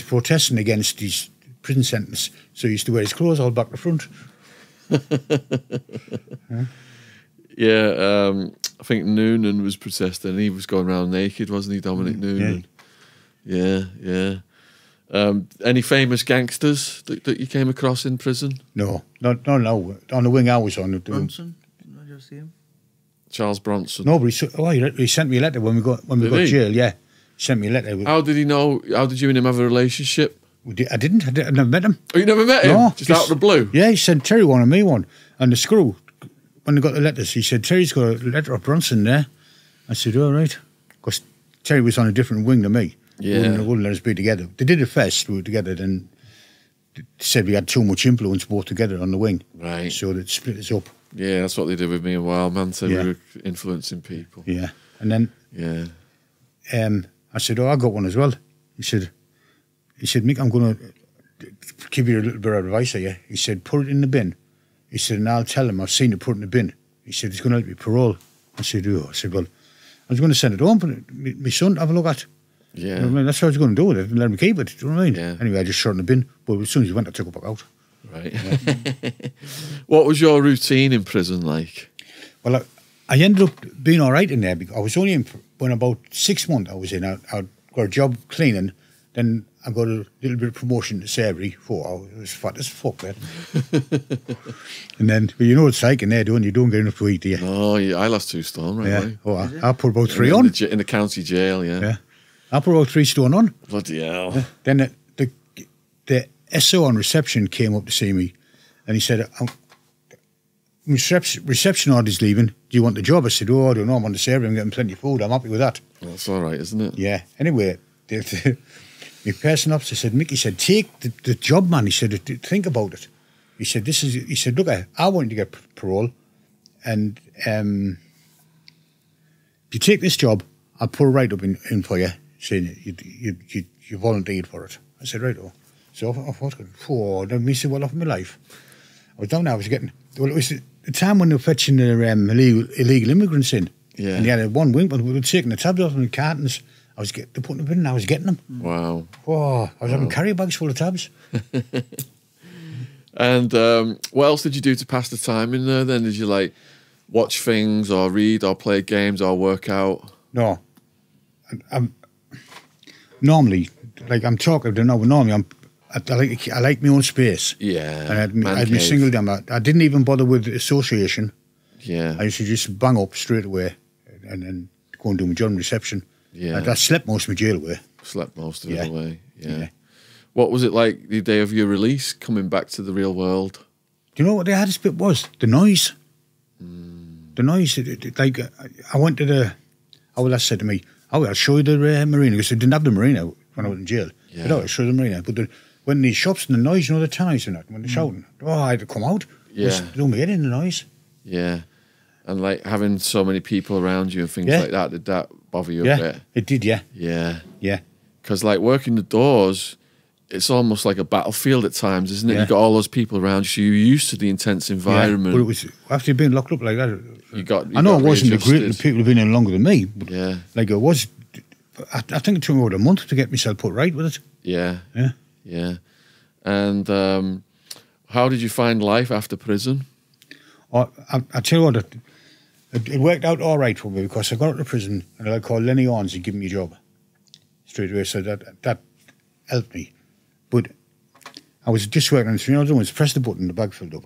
protesting against his prison sentence, so he used to wear his clothes all back to front. Yeah, I think Noonan was protesting. He was going around naked, wasn't he, Dominic Noonan? Yeah. Any famous gangsters that you came across in prison? No. On the wing I was on. Bronson? Did I just see him? Charles Bronson. No, but he sent me a letter when we got jail. Yeah, he sent me a letter. How did he know? How did you and him have a relationship? I didn't. I never met him. Oh, you never met him? No, just out of the blue? Yeah, he said Terry one and me one. And the screw, when they got the letters, he said, Terry's got a letter of Bronson there. I said, all right. Because Terry was on a different wing than me. Yeah. They wouldn't let us be together. They did it first, we were together, then they said we had too much influence both together on the wing. Right. So they'd split us up. Yeah, that's what they did with me and Wildman. Said we were influencing people. Yeah. And then I said, I got one as well. He said, Mick, I'm going to give you a little bit of advice here. He said, put it in the bin. He said, and I'll tell him I've seen it put in the bin. He said, it's going to help you parole. I said, well, I was going to send it home for my son to have a look at. Yeah. You know what I mean? That's what I was going to do with it and let him keep it. Do you know what I mean? Yeah. Anyway, I just shot in the bin. But as soon as he went, I took it back out. Right. What was your routine in prison like? Well, I ended up being all right in there. Because I was only in, when about 6 months I was in, I got a job cleaning. Then I got a little bit of promotion to savoury. It was fat as fuck, man. And then, but you know what it's like in there, you don't get enough to eat, do you? Oh, yeah, I lost 2 stone, right? Yeah. Right? Oh, I put about 3 on. In the county jail, yeah. I put about 3 stone on. Bloody hell. Then the SO on reception came up to see me, and he said, reception order's leaving. Do you want the job? I said, I don't know. I'm on the savoury. I'm getting plenty of food. I'm happy with that. Well, that's all right, isn't it? Yeah. Anyway, my person officer said, Mick, he said, take the job, man. He said, think about it. He said, look, I want you to get parole, and if you take this job, I'll put a write-up in for you. saying you volunteered for it. I said, right, oh. So I thought, then me said, well, off my life. I was down there, it was the time when they were fetching the illegal immigrants in. Yeah. And they had one wing, but we were taking the tabs off and the cartons. They putting them in and I was getting them. Wow. Oh, I was having carrier bags full of tabs. And what else did you do to pass the time in there then? Did you like watch things or read or play games or work out? No. I'm normally, like I'm talking to now, but normally I like my own space. Yeah. And I'd be single down. I didn't even bother with association. Yeah. I used to just bang up straight away and then go and do my job in reception. Yeah. I slept most of my jail away. Slept most of it away. Yeah. What was it like the day of your release, coming back to the real world? Do you know what the hardest bit was? The noise. The noise. Like, I went to the... Our last said to me, I'll show you the marina, because they didn't have the marina when I was in jail. Yeah. But I'll show you the marina. But when the shops and the noise, the tannoys and that, when they're shouting, I had to come out. Yeah. They don't get in the noise. Yeah. And like having so many people around you and things like that, did that bother you a bit? It did, yeah. Yeah. Yeah. Because like working the doors, it's almost like a battlefield at times, isn't it? Yeah. You got all those people around you, so you're used to the intense environment. Yeah, but it was, after being locked up like that, You I know got it wasn't the great, the readjusted. people have been in longer than me, but Yeah. like it was, I think it took me about a month to get myself put right with it. Yeah. Yeah. Yeah. And how did you find life after prison? I tell you what, it worked out all right for me because I got out of prison and I called Lenny Owens and give me a job straight away, so that helped me. But I was just working on it, I was press the button, the bag filled up,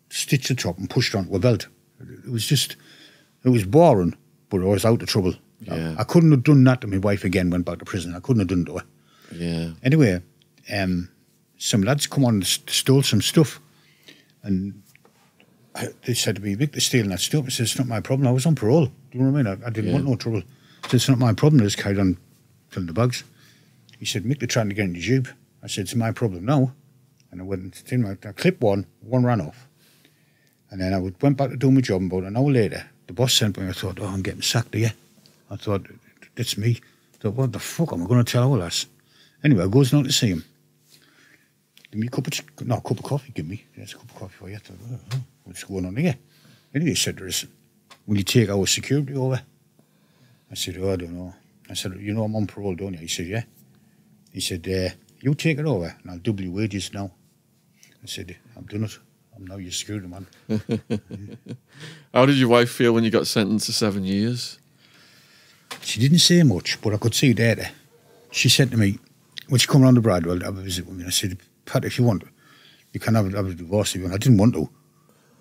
stitch the top and pushed onto a belt. It was boring, but I was out of trouble. Yeah. I couldn't have done that to my wife again, went back to prison. I couldn't have done it to her. Yeah. Anyway, some lads come on and stole some stuff, and they said to me, Mick, they're stealing that stuff. I said, it's not my problem. I was on parole. Do you know what I mean? I didn't want no trouble. I said, it's not my problem. I just carried on filling the bags. He said, Mick, they're trying to get in the jeep. I said, it's my problem now. And I went, I clipped one ran off. And then I went back to do my job, and about an hour later, the boss sent me. I thought, I'm getting sacked here. I thought, it's me. I thought, what the fuck am I going to tell our lads? Anyway, I goes down to see him. Give me a cup of coffee, give me. There's a cup of coffee for you. I thought, what's going on here? Anyway, he said to us, will you take our security over? I said, I don't know. I said, you know I'm on parole, don't you? He said, yeah. He said, you take it over and I'll double your wages now. I said, I'm doing it. I'm now your security man. How did your wife feel when you got sentenced to 7 years? She didn't say much, but I could see later. She said to me, when she come round to Bradwell to have a visit with me, I said, Pat, if you want, you can have a divorce if you want. I didn't want to.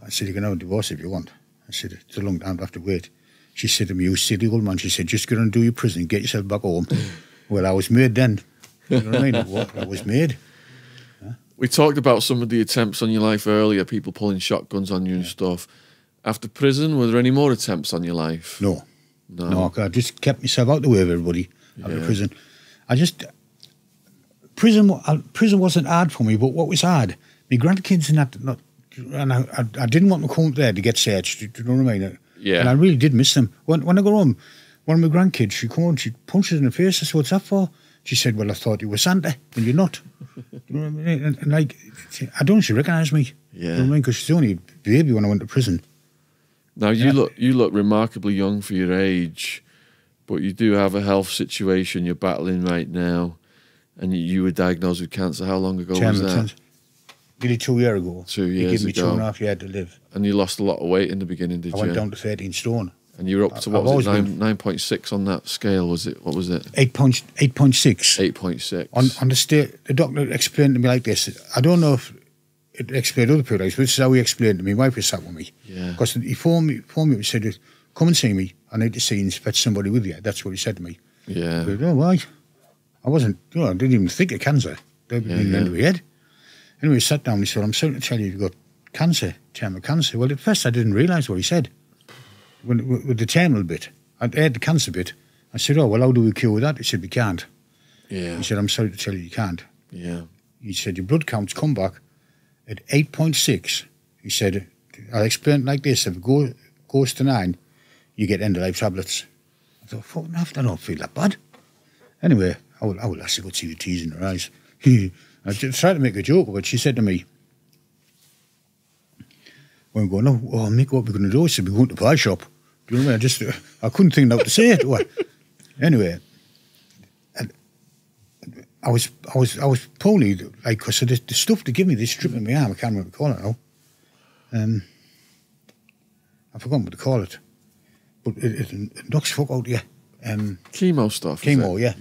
I said, you can have a divorce if you want. I said, it's a long time to have to wait. She said to me, you silly old man, she said, just go and do your prison, get yourself back home. Well, I was made then. You know what I mean? I was made. We talked about some of the attempts on your life earlier, people pulling shotguns on you and stuff. After prison, were there any more attempts on your life? No, I just kept myself out the way of everybody after prison. Prison wasn't hard for me, but what was hard, my grandkids and I didn't want them to come up there to get searched. Do you know what I mean? Yeah. And I really did miss them. When I go home, one of my grandkids, she come on, she punches in the face. I said, what's that for? She said, well, I thought you were Santa, and you're not. You know what I mean? And like, I don't think she recognised me. Yeah. You know what I mean? Because she's only a baby when I went to prison. Now, you look remarkably young for your age, but you do have a health situation you're battling right now, and you were diagnosed with cancer. How long ago was that? Nearly 2 years ago. 2 years ago. They gave me ago. 2.5 years to live. And you lost a lot of weight in the beginning, did you? I went down to 13 stone. And you were up to, what was it, 9.6 on that scale, was it? What was it? 8.6. 8.6. On the state, the doctor explained to me like this. I don't know if it explained to other people like this, but this is how he explained to me. My wife was sat with me. Yeah. Because he phoned me and said, come and see me. I need to see and fetch somebody with you. That's what he said to me. Yeah. I said, oh, why? I didn't even think of cancer. That didn't enter my head. Anyway, he sat down and he said, I'm sorry to tell you you've got cancer, terminal cancer. Well, at first I didn't realise what he said. With the terminal bit, I had the cancer bit. I said, oh, well, how do we cure that? He said, we can't. Yeah. He said, I'm sorry to tell you, you can't. Yeah. He said, your blood counts come back at 8.6. He said, I'll explain it like this. If it goes to 9, you get end-of-life tablets. I thought, fuck enough, I don't feel that bad. Anyway, I will actually go see the tears in her eyes. I just tried to make a joke of it. She said to me, when I'm going, oh, Mick, what are we going to do? I said, we're going to the pie shop. Do you know what I mean? I couldn't think how to say it. Anyway, and I was poorly, like, because of the stuff they give me, this strip in my arm, I can't remember what to call it now. I've forgotten what to call it. But it knocks fuck out, yeah. Chemo stuff. Chemo, yeah.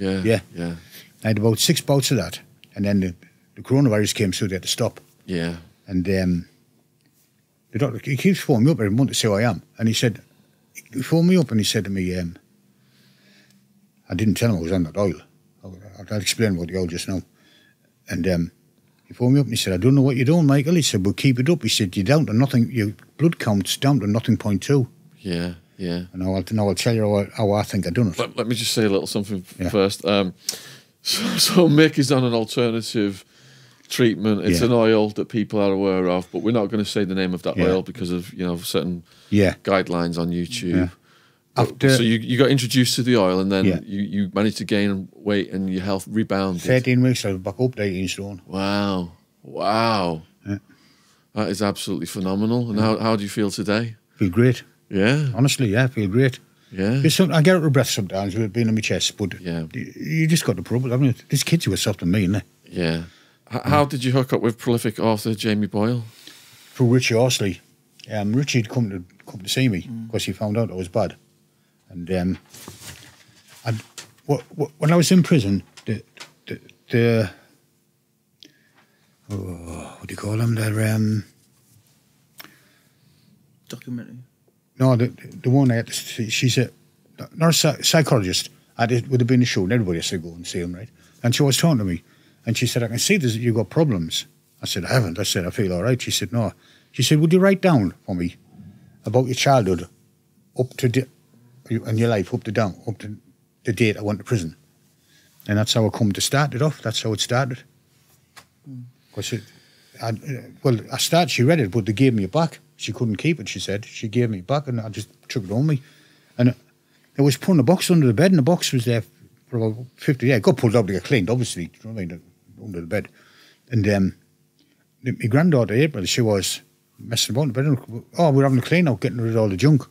I had about 6 bouts of that. And then the coronavirus came, so they had to stop. Yeah. And the doctor, he keeps phoning me up every month to see how I am. And he said, he phoned me up and he said to me, I didn't tell him I was on that oil. I'll explain about the oil just now. And he phoned me up and he said, I don't know what you're doing, Michael. He said, but keep it up. He said, you're down to nothing, your blood count's down to 0.2. Yeah. And I'll tell you how I think I've done it. Let me just say a little something first. So Mick is on an alternative treatment. It's an oil that people are aware of, but we're not going to say the name of that oil because of certain guidelines on YouTube. So you got introduced to the oil, and then you managed to gain weight, and your health rebounded. 13 weeks, I was back up to 18 stone. Wow. Yeah. That is absolutely phenomenal. And how do you feel today? Feel great. Yeah. Honestly, I feel great. Yeah. I get out of breath sometimes with it being on my chest, but you just got the problem. I mean, these kids were softer than me, innit? Yeah. How did you hook up with prolific author Jamie Boyle? Through Richie Horsley. Richie'd come to see me because he found out I was bad. And when I was in prison, the what do you call them? They're documentary. No, the one I had to see, she's not a psychologist. It would have been a show, and everybody has to go and see him, right? And she was talking to me, and she said, I can see that you've got problems. I said, I haven't. I said, I feel all right. She said, no. She said, would you write down for me about your childhood up to and your life up to the date I went to prison? And that's how I come to start it off. That's how it started. Because she read it, but they gave me it back. She couldn't keep it, she said. She gave me it back, and I just took it on me. And it was put in a box under the bed, and the box was there for about 50 days. It got pulled out to get cleaned, obviously, you know what I mean, under the bed. And my granddaughter, April, she was messing about in the bed. Oh, we're having a clean out, getting rid of all the junk.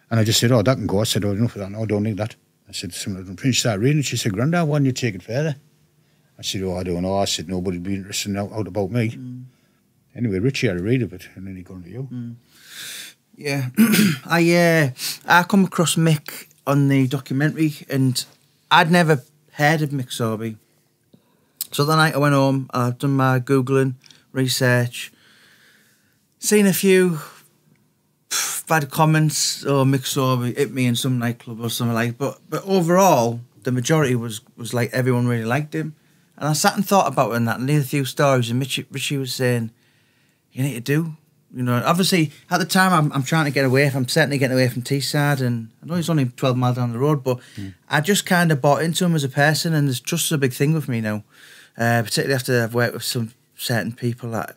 And I just said, oh, that can go. I said, oh, enough of that. No, I don't need that. I said, she started reading. She said, Grandad, why don't you take it further? I said, oh, I don't know. I said, nobody'd be interested out about me. Anyway, Richie had a read of it, and then he got to you. Yeah. I come across Mick on the documentary, and I'd never heard of Mick Sorby. So the night I went home, I've done my Googling, research, seen a few bad comments, Mick Sorby hit me in some nightclub or something like that. But overall, the majority was like everyone really liked him. And I sat and thought about it and that, and did a few stories, and Richie was saying, you need to do, obviously at the time I'm trying to get away I'm certainly getting away from Teesside, and I know he's only 12 miles down the road, but I just kind of bought into him as a person, and there's trust is a big thing with me now, particularly after I've worked with some certain people that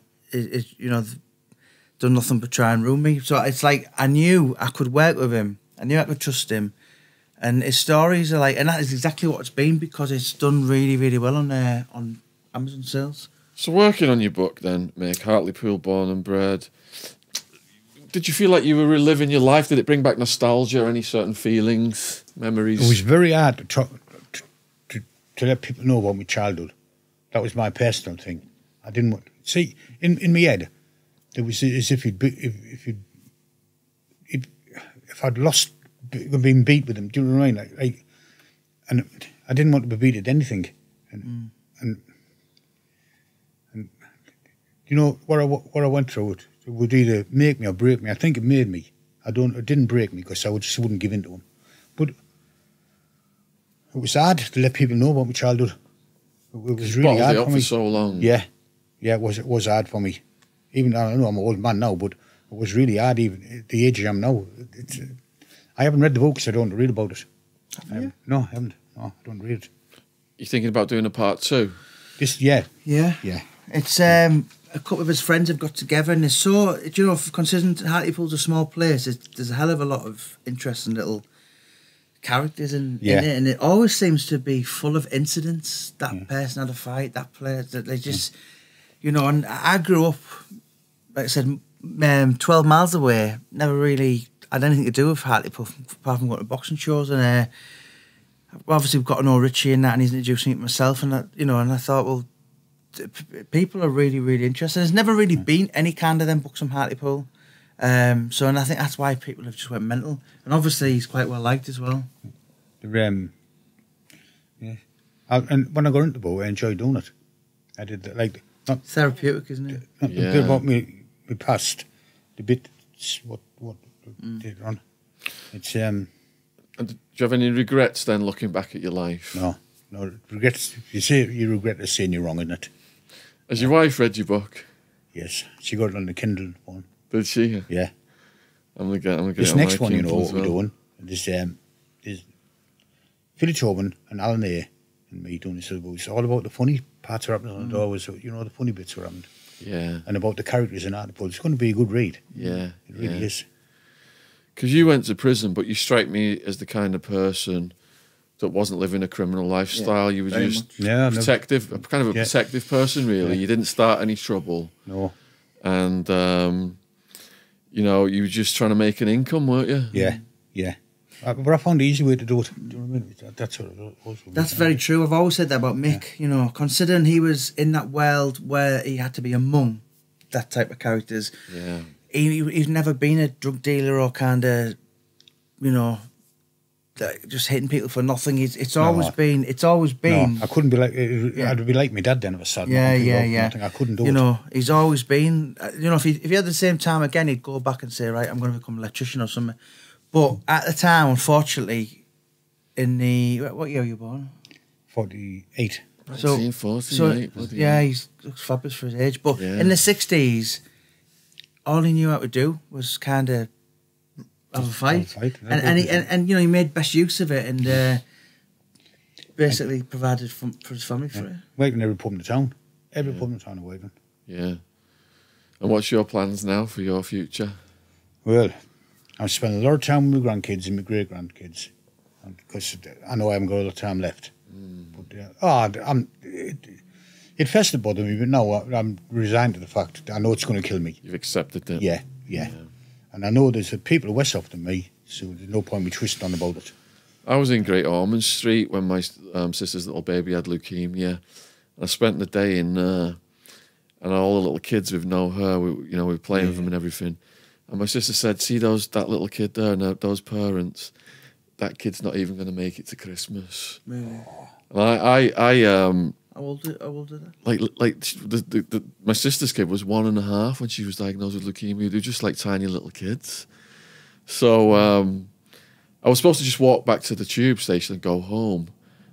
done nothing but try and ruin me. So it's like I knew I could work with him, I knew I could trust him, and his stories are like, and that is exactly what it's been, because it's done really, really well on Amazon sales. So working on your book then, Mick, Hartlepool, born and bred, did you feel like you were reliving your life? Did it bring back nostalgia, any certain feelings, memories? It was very hard to talk, to let people know about my childhood. That was my personal thing. I didn't want... See, in my head, it was as if if I'd lost, been beat with them, do you know what I mean? And I didn't want to be beat at anything. And you know, what I went through, it would either make me or break me. I think it made me. It didn't break me, because I just wouldn't give in to them. But it was hard to let people know about my childhood. It was really hard for me. For so long. Yeah, it was hard for me. Even I know I'm an old man now, but it was really hard. Even at the age I am now, I haven't read the book, so I don't read about it. No, I haven't. No, I don't read it. You thinking about doing a part 2? Yeah. It's a couple of his friends have got together, and it's so, considering Hartlepool's a small place, there's a hell of a lot of interesting little characters in it, and it always seems to be full of incidents. That person had a fight, that player, that they just, you know. And I grew up, like I said, 12 miles away. Never really had anything to do with Hartlepool apart from going to boxing shows. And obviously we've got to know Richie and that, and he's introducing it myself, and that, you know. And I thought, well, people are really, really interested. There's never really been any kind of them books from Hartlepool. And I think that's why people have just went mental. And obviously he's quite well liked as well. And when I got into bow, I enjoyed doing it. I did that, like, not therapeutic, isn't it? Not the bit about me past, the bit what did on. It's And do you have any regrets then, looking back at your life? No regrets. You say you regret the saying you're wrong, isn't it? Has your wife read your book? Yes, she got it on the Kindle one. Did she? Yeah. I'm gonna get this it on next my one, you Kindle know as what we're well. doing. There's Philly Tobin and Alan A and me doing this. It's all about the funny parts that happened on the door. Was, you know, the funny bits were happened. Yeah. And about the characters in Hartlepool. It's going to be a good read. Yeah. It really is. Because you went to prison, but you strike me as the kind of person that wasn't living a criminal lifestyle. You were just protective, kind of a protective person, really. You didn't start any trouble. No. And, you know, you were just trying to make an income, weren't you? Yeah. But I found the easy way to do it. Do you know what I mean? That's what it was. That's very true. I've always said that about Mick. You know, considering he was in that world where he had to be among that type of characters. Yeah. He's never been a drug dealer or kind of, you know, just hitting people for nothing. It's always been. No, I couldn't be like. I'd be like my dad then if I sat. Yeah. I couldn't do it. You know, he's always been. You know, if he had the same time again, he'd go back and say, right, I'm going to become an electrician or something. But at the time, unfortunately, in the what year were you born? 48. So, 1948. He looks fabulous for his age. But in the 60s, all he knew how to do was kind of have a fight. And you know, he made best use of it and basically provided for his family for it. Working every pub in the town. Every pub in the town of Waven. Yeah. And what's your plans now for your future? Well, I'm spending a lot of time with my grandkids and my great-grandkids because I know I haven't got a lot of time left. But it first bothered me, but now I'm resigned to the fact that I know it's going to kill me. You've accepted it. Yeah. And I know there's people worse off than me, so there's no point me twisting on about it. I was in Great Ormond Street when my sister's little baby had leukemia. I spent the day in there, and all the little kids with no hair, we were playing with them and everything. And my sister said, "See that little kid there and those parents. That kid's not even going to make it to Christmas." Really? And How old are like my sister's kid was 1.5 when she was diagnosed with leukemia. They were just like tiny little kids. So I was supposed to just walk back to the tube station and go home,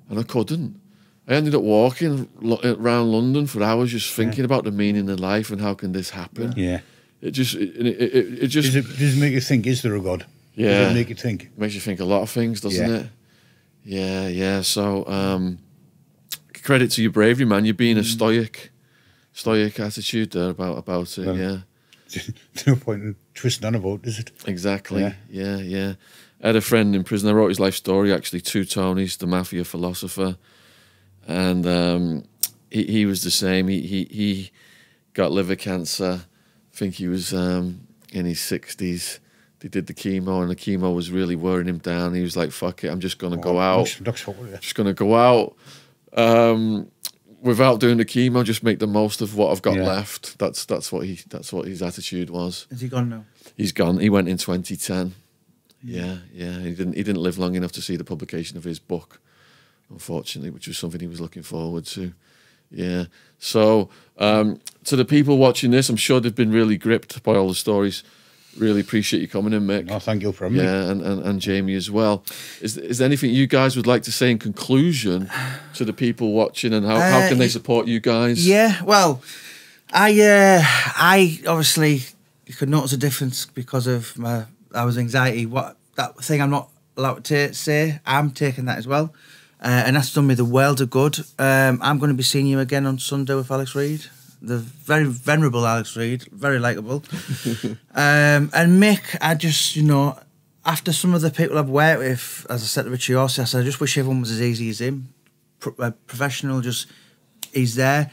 and I couldn't. I ended up walking around London for hours, just thinking about the meaning of life and how can this happen. Yeah. It just Does it make you think? Is there a God? Yeah. Does it make you think? It makes you think a lot of things, doesn't it? Yeah. So credit to your bravery, man. You're being a stoic attitude there about it. Well, there's no point in twisting on about, is it? Exactly. Yeah. I had a friend in prison. I wrote his life story, actually, Two Tonys, the mafia philosopher. And he was the same. He got liver cancer. I think he was in his 60s. They did the chemo, and the chemo was really wearing him down. He was like, fuck it, I'm just going to go out. Just going to go out without doing the chemo, just make the most of what I've got left. That's what his attitude was. Is he gone now? He's gone. He went in 2010. Yeah. He didn't live long enough to see the publication of his book, unfortunately, which was something he was looking forward to. Yeah. So to the people watching this, I'm sure they've been really gripped by all the stories. Really appreciate you coming in, Mick. No, thank you for having me. Yeah, and Jamie as well. Is there anything you guys would like to say in conclusion to the people watching, and how can they support you guys? Yeah, well, I obviously, you could notice a difference because of I was anxiety. That thing I'm not allowed to say, I'm taking that as well. And that's done me the world of good. I'm going to be seeing you again on Sunday with Alex Reid. The very venerable Alex Reid, very likeable. And Mick, after some of the people I've worked with, as I said to Richie Horsey, I said, I just wish everyone was as easy as him. Professional, just, he's there.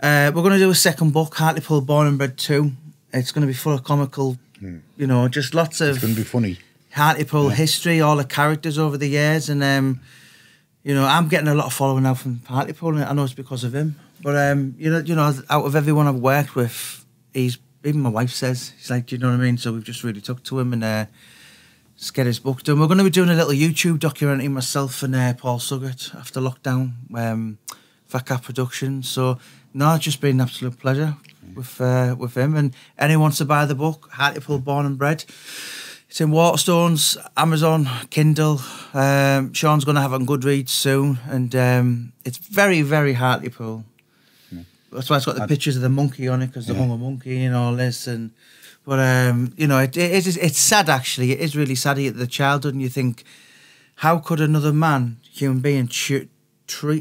We're going to do a second book, Hartlepool Born and Bred 2. It's going to be full of comical, you know, just lots of... It's going to be funny. Hartlepool history, all the characters over the years. And, you know, I'm getting a lot of following now from Hartlepool, and I know it's because of him. But, you know, out of everyone I've worked with, even my wife says, he's like, you know what I mean? So we've just really took to him and just get his book done. We're going to be doing a little YouTube documentary, myself and Paul Suggett, after lockdown, Fat Cat Productions. So, no, it's just been an absolute pleasure with him. And anyone wants to buy the book, Hartlepool Born and Bred, it's in Waterstones, Amazon, Kindle. Sean's going to have it on Goodreads soon. And it's very, very Hartlepool. That's why it's got the pictures of the monkey on it, because they hung a monkey and all this. But you know, it's sad, actually. It is really sad at the childhood, and you think, how could another man, human being, treat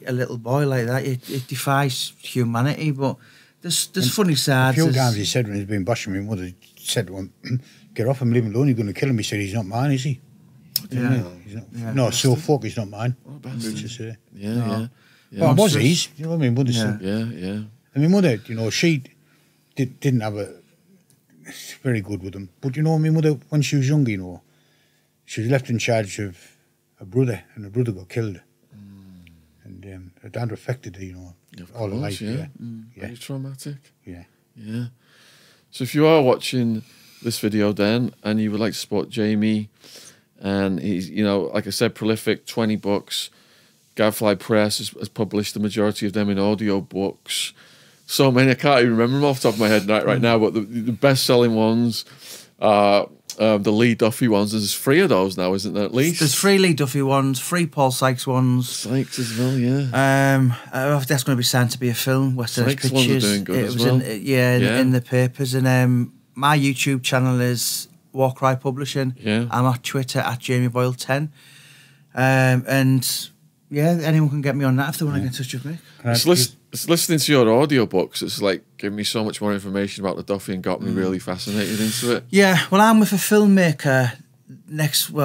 a little boy like that? It defies humanity. But there's funny sides. A few times he said when he's been bashing my mother, he said to him, get off him, leave him alone, you're going to kill him. He said, he's not mine, is he? Yeah. No, so fuck, he's not mine. Yeah. Well, was his? You know what I mean? Yeah. And my mother, you know, she didn't have a very good with him. But you know, my mother, when she was younger, you know, she was left in charge of a brother, and her brother got killed. And her dad affected her, you know, all her life. Yeah. Very traumatic. Yeah. So if you are watching this video then, and you would like to support Jamie, and he's, you know, like I said, prolific, 20 books. Gadfly Press has published the majority of them in audiobooks. So many, I can't even remember them off the top of my head right now, but the best-selling ones are the Lee Duffy ones. There's 3 of those now, isn't there, at least? There's 3 Lee Duffy ones, 3 Paul Sykes ones. Sykes as well, yeah. That's going to be signed to be a film. West End Sykes Pictures. ones are doing good it as was well. in the papers. And my YouTube channel is War Cry Publishing. Yeah. I'm at Twitter at Jamie Boyle 10. And yeah, anyone can get me on that if they want to get in touch with me. It's listening to your audiobooks. It's like giving me so much more information about the Duffy and got me really fascinated into it. Yeah, well, I'm with a filmmaker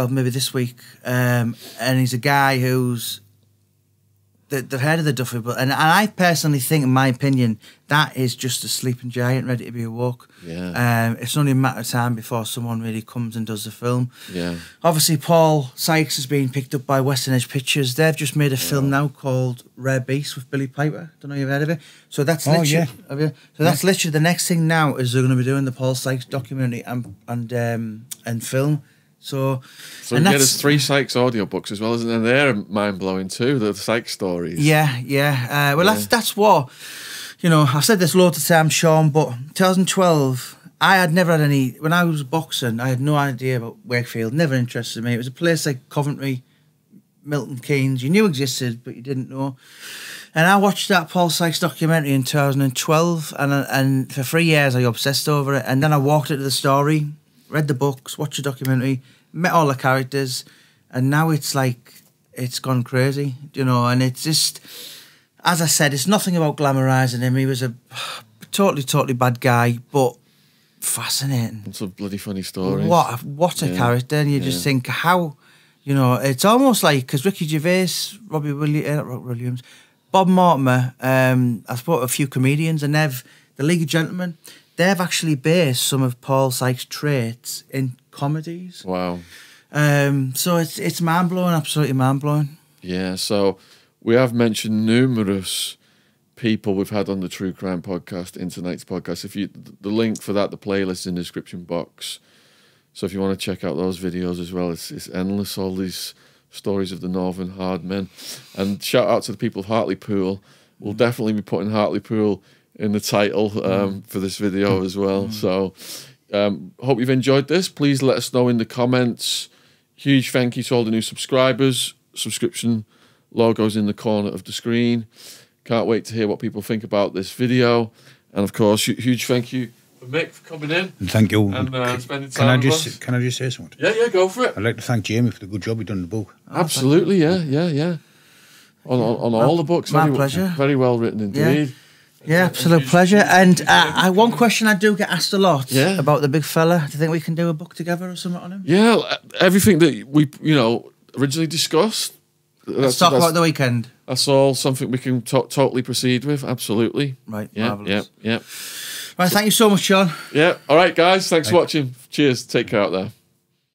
maybe this week, and he's a guy who's the head of the Duffy, and I personally think, in my opinion, that is just a sleeping giant ready to be awoke. Yeah. It's only a matter of time before someone really comes and does the film. Yeah. Obviously, Paul Sykes has been picked up by Western Edge Pictures. They've just made a film now called Rare Beast with Billy Piper. Don't know if you've heard of it. So that's literally, have you? So that's literally the next thing now is they're going to be doing the Paul Sykes documentary and film. So and there's 3 Sykes audiobooks as well, isn't there? They're mind-blowing too, the Sykes stories. Yeah. That's what, you know, I've said this loads of times, Sean, but 2012, I had never had any, when I was boxing, I had no idea about Wakefield, never interested me. It was a place like Coventry, Milton Keynes, you knew existed, but you didn't know. And I watched that Paul Sykes documentary in 2012, and for 3 years I obsessed over it. And then I walked into the story, read the books, watched the documentary, met all the characters, and now it's like, it's gone crazy, you know, and it's just, as I said, it's nothing about glamorising him. He was a totally bad guy, but fascinating. It's a bloody funny story. What a character, and you just think, how, you know, it's almost like, because Ricky Gervais, Robbie Williams, Bob Mortimer, I spoke to a few comedians, and the League of Gentlemen, they've actually based some of Paul Sykes' traits in comedies. Wow. So it's mind-blowing, absolutely mind-blowing. Yeah, so we have mentioned numerous people we've had on the True Crime podcast, in tonight's podcast. If you, the link for that, the playlist is in the description box. So if you want to check out those videos as well, it's endless, all these stories of the Northern Hardmen. And shout out to the people of Hartlepool. We'll definitely be putting Hartlepool in the title for this video as well. So hope you've enjoyed this. Please let us know in the comments. Huge thank you to all the new subscribers. Subscription logo's in the corner of the screen. Can't wait to hear what people think about this video. And of course, huge thank you for Mick for coming in. Thank you. And spending time with us. Can I just say something? Yeah, go for it. I'd like to thank Jamie for the good job he done in the book. Absolutely, yeah. On all the books. My pleasure. Very well written indeed. Yeah, absolute pleasure. And one question I do get asked a lot about the big fella. Do you think we can do a book together or something on him? Yeah, everything that we, originally discussed. Let's talk about the weekend. That's all something we can totally proceed with. Absolutely. Right, yeah, marvellous. Yeah. Right, thank you so much, Sean. Yeah, all right, guys. Thanks for watching. Cheers. Take care out there.